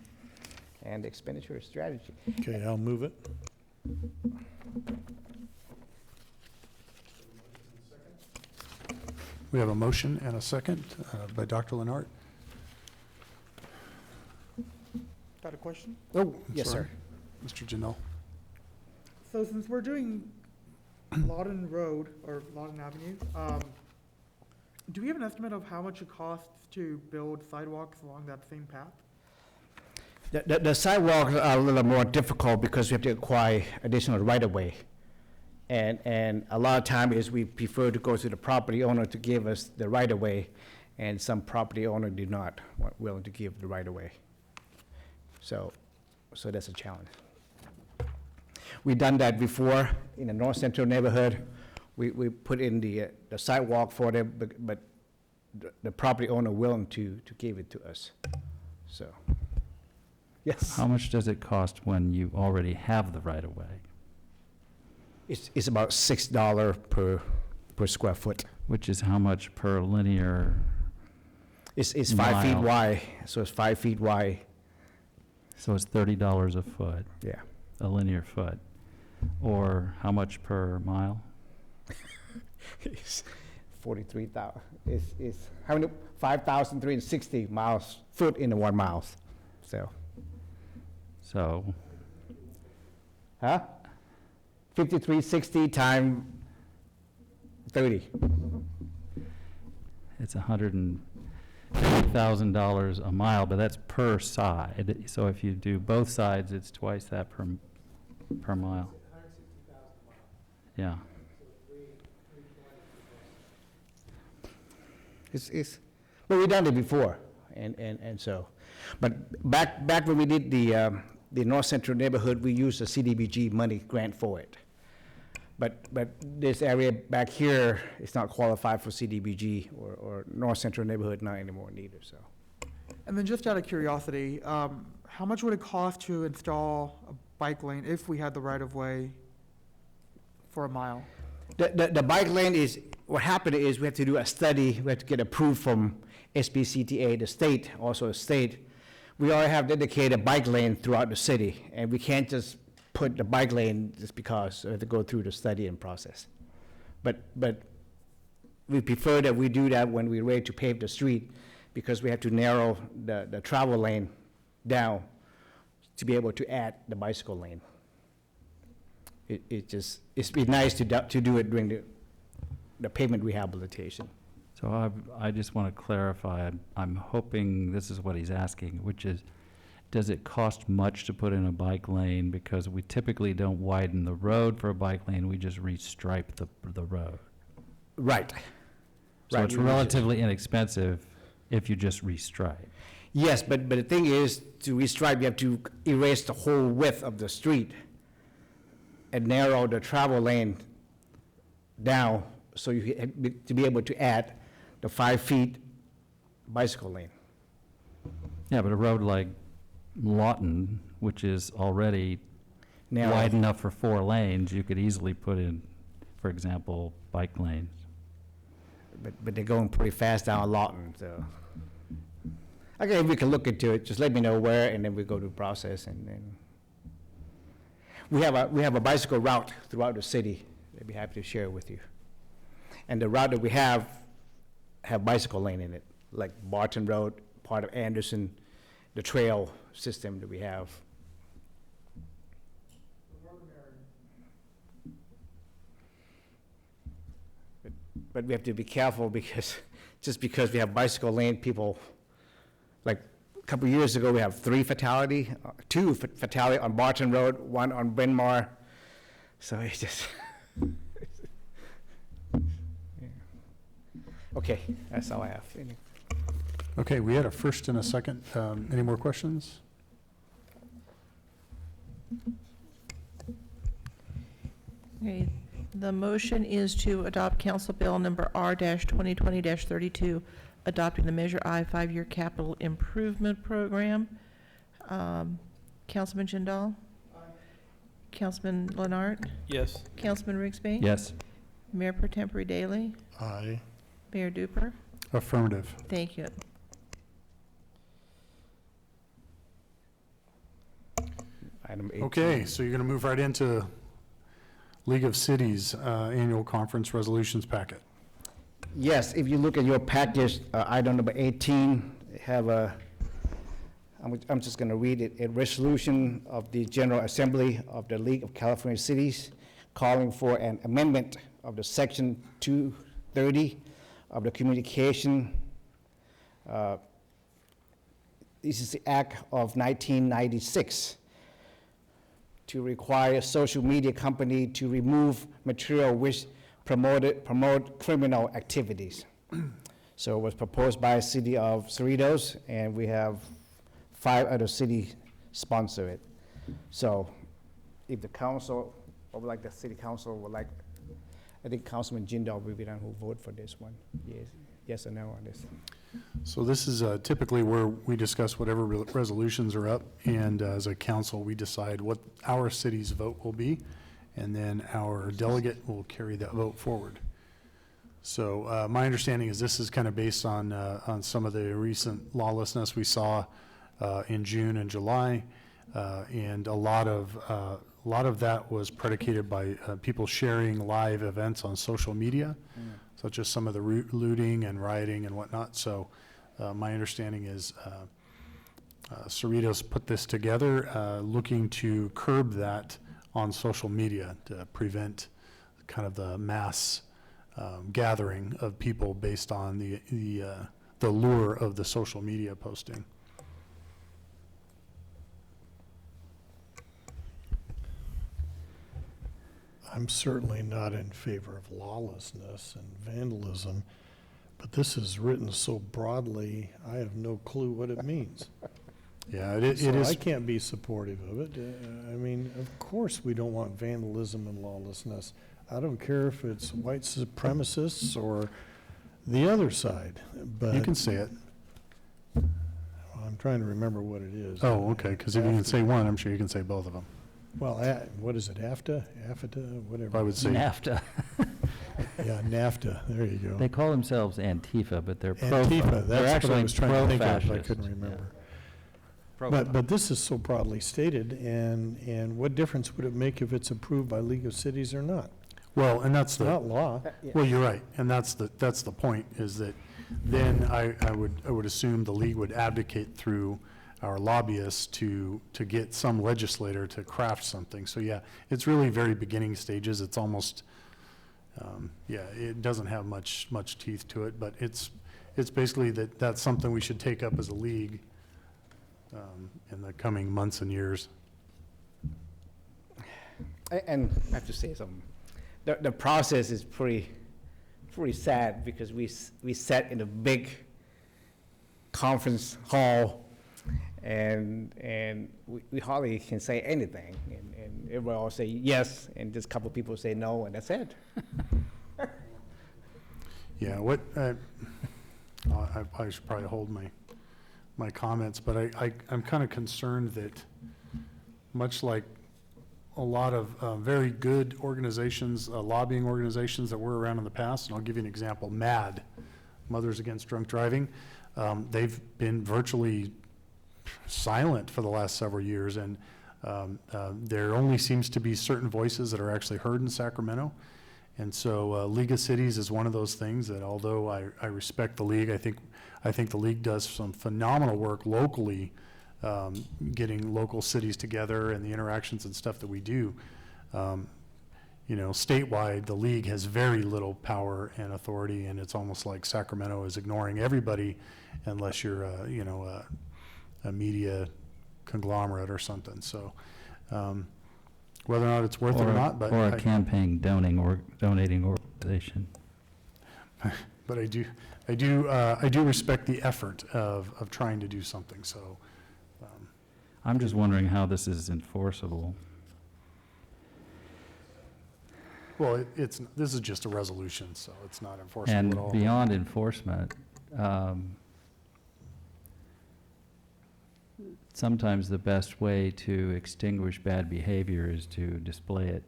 and the expenditure strategy. Okay, I'll move it. We have a motion and a second by Dr. Lenart. Got a question? Oh, yes, sorry. sir. Mr. Janelle. So since we're doing Lawton Road or Lawton Avenue, do we have an estimate of how much it costs to build sidewalks along that same path? The sidewalks are a little more difficult because we have to acquire additional right-of-way. And a lot of time is we prefer to go to the property owner to give us the right-of-way, and some property owner do not want willing to give the right-of-way. So that's a challenge. We've done that before in the North Central neighborhood. We put in the sidewalk for them, but the property owner willing to give it to us, so. Yes. How much does it cost when you already have the right-of-way? It's about $6 per square foot. Which is how much per linear? It's 5 feet Mile. wide, so it's 5 feet wide, So it's $30 a foot, yeah. a linear foot. Or how much per mile? It's 43,000, it's how many, 5,360 miles, foot in the 1 mile, so. So, Huh? 5360 times 30. it's $150,000 a mile, but that's per side. So if you do both sides, it's twice that per mile. Yeah. But we've done it before, and so. But back when we did the North Central neighborhood, we used the CDBG money grant for it. But this area back here is not qualified for CDBG or North Central neighborhood, not anymore neither, so. And then just out of curiosity, how much would it cost to install a bike lane if we had the right-of-way for a mile? The bike lane is, what happened is we have to do a study, we have to get approved from SBCTA, the state, also the state. We already have dedicated bike lane throughout the city, and we can't just put the bike lane just because we have to go through the study and process. But we prefer that we do that when we're ready to pave the street, because we have to narrow the travel lane down to be able to add the bicycle lane. It's been nice to do it during the pavement rehabilitation. So I just want to clarify, I'm hoping this is what he's asking, which is, does it cost much to put in a bike lane? Because we typically don't widen the road for a bike lane, we just restripe the road. Right. So Right, it's you use it. relatively inexpensive if you just restripe. Yes, but the thing is, to restripe, you have to erase the whole width of the street and narrow the travel lane down, so you to be able to add the 5 feet bicycle lane. Yeah, but a road like Lawton, which is already Narrow. wide enough for 4 lanes, you could easily put in, for example, bike lanes. But they're going pretty fast down Lawton, so. Okay, we can look into it, just let me know where, and then we go through the process, and then. We have a bicycle route throughout the city, I'd be happy to share with you. And the route that we have bicycle lane in it, like Barton Road, part of Anderson, the trail system that we have. But we have to be careful because, just because we have bicycle lane, people, like, a couple of years ago, we have 2 fatality on Barton Road, 1 on Bryn Mawr. So it's just, yeah. Okay, that's all I have. Okay, we had a first and a second. Any more questions? Okay, the motion is to adopt Council Bill number R-2020-32, adopting the Measure I 5-year capital improvement program. Councilman Jindal? Councilman Leonard? Yes. Councilman Rigsby? Yes. Mayor Per Tempore Daley? Aye. Mayor Duper? Affirmative. Thank you. Item 18. Okay, so you're going to move right into League of Cities Annual Conference Resolutions Packet. Yes, if you look at your package, item number 18, have I'm just going to read it, a resolution of the General Assembly of the League of California Cities calling for an amendment of the Section 230 of the Communication. This is the Act of 1996 to require a social media company to remove material which promote criminal activities. So it was proposed by the city of Cerritos, and we have 5 other cities sponsor it. So if the council, or like the city council would like, I think Councilman Jindal will be the one who vote for this one. Yes or no on this? So this is typically where we discuss whatever resolutions are up, and as a council, we decide what our city's vote will be, and then our delegate will carry that vote forward. So my understanding is this is kind of based on some of the recent lawlessness we saw in June and July, and a lot of that was predicated by people sharing live events on social media, such as some of the looting and rioting and whatnot. So my understanding is Cerritos put this together looking to curb that on social media to prevent kind of the mass gathering of people based on the lure of the social media posting. I'm certainly not in favor of lawlessness and vandalism, but this is written so broadly, I have no clue what it means. Yeah, it So is. I can't be supportive of it. I mean, of course, we don't want vandalism and lawlessness. I don't care if it's white supremacists or the other side, but. You can say it. I'm trying to remember what it is. Oh, okay, because if you can say one, I'm sure you can say both of them. Well, what is it, AFTA, whatever? I would say. NAFTA. Yeah, NAFTA, there you go. They call themselves Antifa, but they're Antifa, they're that's what I actually was trying to think of, I pro-fascist. couldn't Yeah. remember. Pro- But this is so broadly stated, and what difference would it make if it's approved by League of Cities or not? Well, and that's It's the. not law. Well, you're right, and that's the point, is that then I would assume the league would advocate through our lobbyists to get some legislator to craft something. So yeah, it's really very beginning stages. It's almost, it doesn't have much teeth to it, but it's basically that's something we should take up as a league in the coming months and years. And I have to say something. The process is pretty pretty sad because we sat in a big conference hall and we hardly can say anything. And everybody all say yes, and just a couple people say no, and that's it. Yeah, I should probably hold my comments, but I'm kind of concerned that much like a lot of very good organizations, lobbying organizations that were around in the past, and I'll give you an example, MAD, Mothers Against Drunk Driving, they've been virtually silent for the last several years, and there only seems to be certain voices that are actually heard in Sacramento. And so League of Cities is one of those things that, although I respect the league, I think the league does some phenomenal work locally, getting local cities together and the interactions and stuff that we do. You know, statewide, the league has very little power and authority, and it's almost like Sacramento is ignoring everybody unless you're, you know, a media conglomerate or something. So whether or not it's worth it or not, but or a campaign donating organization. But I do respect the effort of trying to do something. So I'm just wondering how this is enforceable. well, this is just a resolution, so it's not enforceable at all. And beyond enforcement, sometimes the best way to extinguish bad behavior is to display it.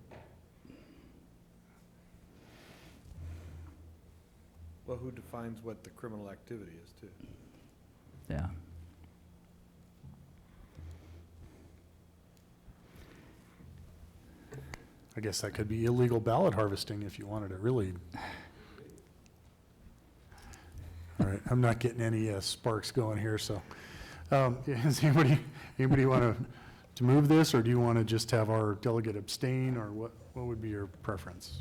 Well, who defines what the criminal activity is, too? Yeah. I guess that could be illegal ballot harvesting if you wanted to really. All right, I'm not getting any sparks going here, so. Does anybody want to move this, or do you want to just have our delegate abstain, or what would be your preference?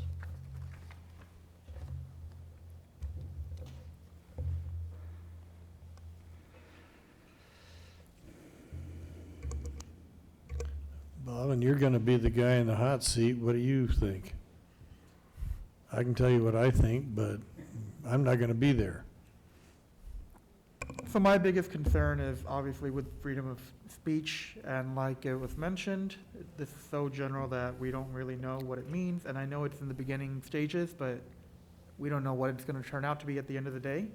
Bob, and you're going to be the guy in the hot seat. What do you think? I can tell you what I think, but I'm not going to be there. So my biggest concern is obviously with freedom of speech, and like it was mentioned, this is so general that we don't really know what it means, and I know it's in the beginning stages, but we don't know what it's gonna turn out to be at the end of the day.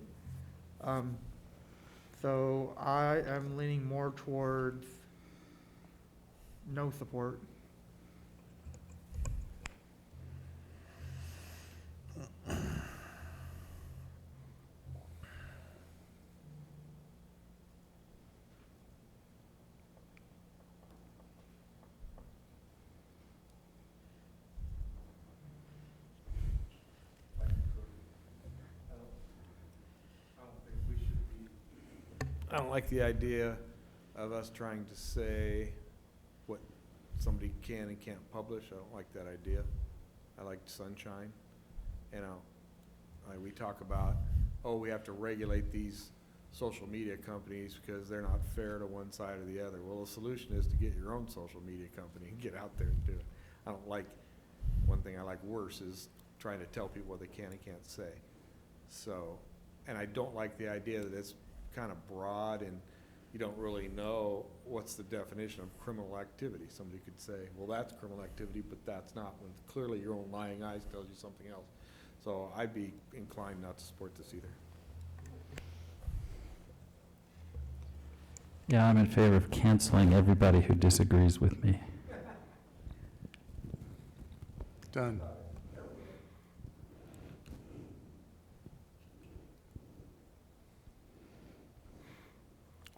So I am leaning more towards no support. I don't like the idea of us trying to say what somebody can and can't publish. I don't like that idea. I like sunshine. You know, we talk about, oh, we have to regulate these social media companies because they're not fair to one side or the other. Well, the solution is to get your own social media company and get out there and do it. I don't like, one thing I like worse is trying to tell people what they can and can't say. So, and I don't like the idea that it's kind of broad and you don't really know what's the definition of criminal activity. Somebody could say, well, that's criminal activity, but that's not, when clearly your own lying eyes tells you something else. So I'd be inclined not to support this either. Yeah, I'm in favor of canceling everybody who disagrees with me. Done.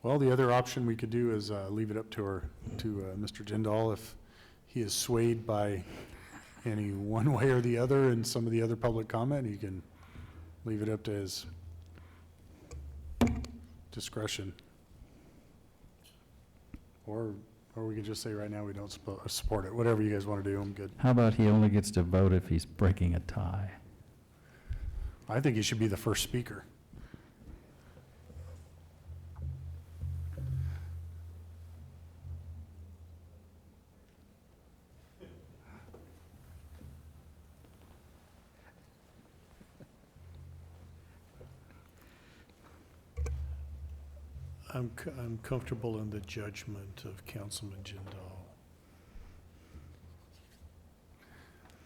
Well, the other option we could do is leave it up to Mr. Jindal. If he is swayed by any one way or the other in some of the other public comment, he can leave it up to his discretion. Or we could just say right now we don't support it. Whatever you guys want to do, I'm good. How about he only gets to vote if he's breaking a tie? I think he should be the first speaker. I'm comfortable in the judgment of Councilman Jindal.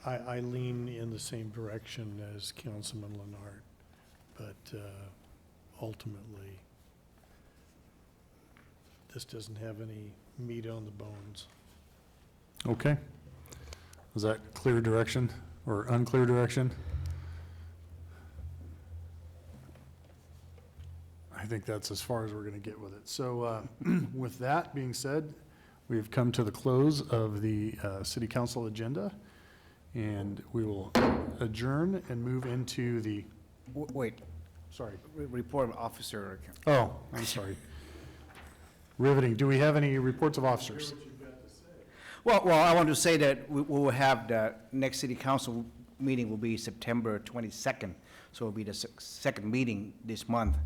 I lean in the same direction as Councilman Leonard, but ultimately, this doesn't have any meat on the bones. Okay. Was that clear direction or unclear direction? I think that's as far as we're going to get with it. So with that being said, we've come to the close of the city council agenda, and we will adjourn and move into the, Wait, sorry. report of officer. Oh, I'm sorry. Riveting. Do we have any reports of officers? Well, I want to say that we will have the next city council meeting will be September 22nd, so it'll be the second meeting this month.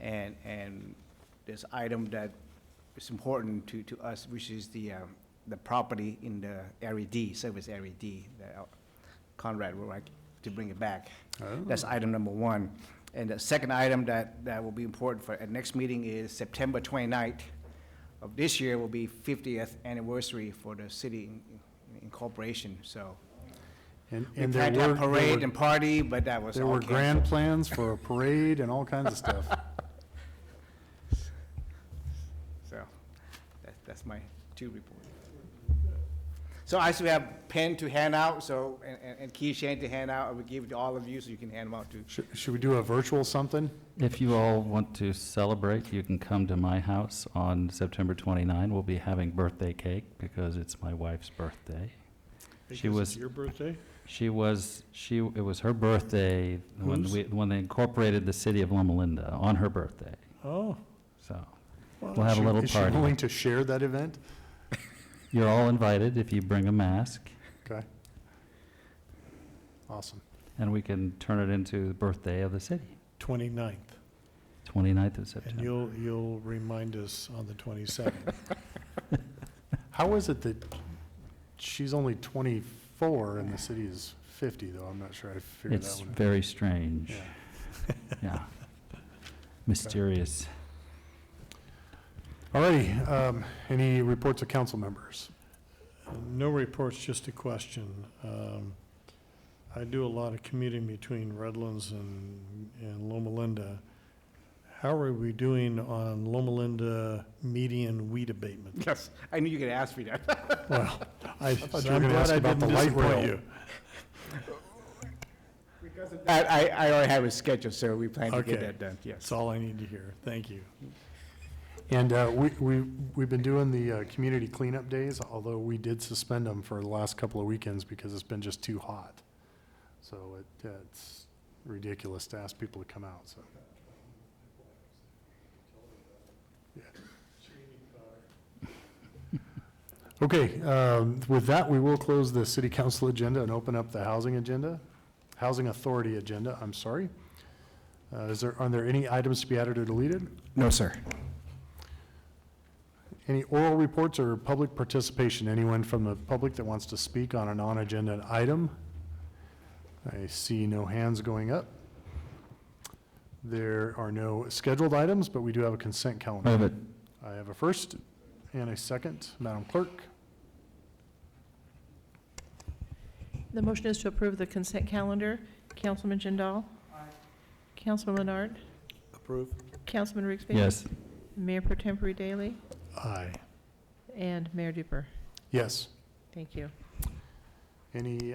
And this item that is important to us, which is the property in the Area D, Service Area D, that Conrad would like to bring it back. Oh. That's item number one. And the second item that will be important for our next meeting is September 29th of this year will be 50th anniversary for the city incorporation, so. We And planned to have parade and party, but that was there all were grand canceled. plans for a parade and all kinds of stuff. So, that's my two reports. So I still have pen to hand out, so, and keychain to hand out, I will give it to all of you, so you can hand them out too. Should we do a virtual something? If you all want to celebrate, you can come to my house on September 29. We'll be having birthday cake because it's my wife's birthday. She Because was- it's your birthday? It was her birthday when they incorporated the city of Loma Linda on her birthday. Oh. So we'll have a little Is she party. willing to share that event? You're all invited if you bring a mask, Okay. Awesome. and we can turn it into the birthday of the city, 29th. 29th of And September. you'll remind us on the 22nd. How is it that she's only 24 and the city is 50, though? I'm not sure I figured that It's one out. very strange. Yeah. Yeah. Mysterious. All righty, any reports of council members? No reports, just a question. I do a lot of commuting between Redlands and Loma Linda. How are we doing on Loma Linda median weed abatement? Yes, I knew you could ask me that. Well, thought you were gonna ask about the light rail. I already have a schedule, so we plan to get Okay. that done, yes. That's all I need to hear. Thank you. And we've been doing the community cleanup days, although we did suspend them for the last couple of weekends because it's been just too hot. So it's ridiculous to ask people to come out, so. Okay, with that, we will close the city council agenda and open up the housing authority agenda, I'm sorry. Are there any items to be added or deleted? No, sir. Any oral reports or public participation? Anyone from the public that wants to speak on a non-agenda item? I see no hands going up. There are no scheduled items, but we do have a consent calendar. Move it. I have a first and a second. Madam Clerk? The motion is to approve the consent calendar. Councilman Jindal? Aye. Councilman Leonard? Approve? Councilman Rigsby? Yes. Mayor Pro Tempore Daley? Aye. And Mayor Duper? Yes. Thank you. Any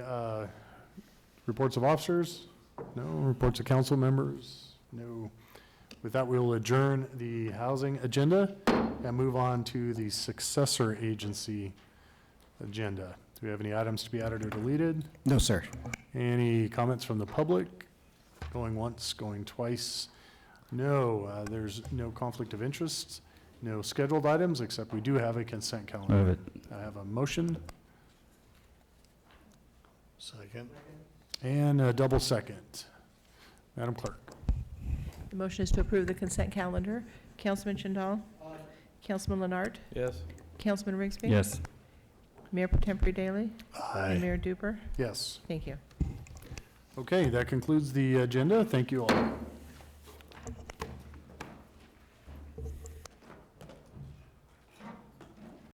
reports of officers? No. Reports of council members? No. With that, we'll adjourn the housing agenda and move on to the successor agency agenda. Do we have any items to be added or deleted? No, sir. Any comments from the public? Going once, going twice? No, there's no conflict of interest, no scheduled items, except we do have a consent calendar. Move it. I have a motion Second. and a double second. Madam Clerk? The motion is to approve the consent calendar. Councilman Jindal? Aye. Councilman Leonard? Yes. Councilman Rigsby? Yes. Mayor Pro Tempore Daley? Aye. And Mayor Duper? Yes. Thank you. Okay, that concludes the agenda. Thank you all.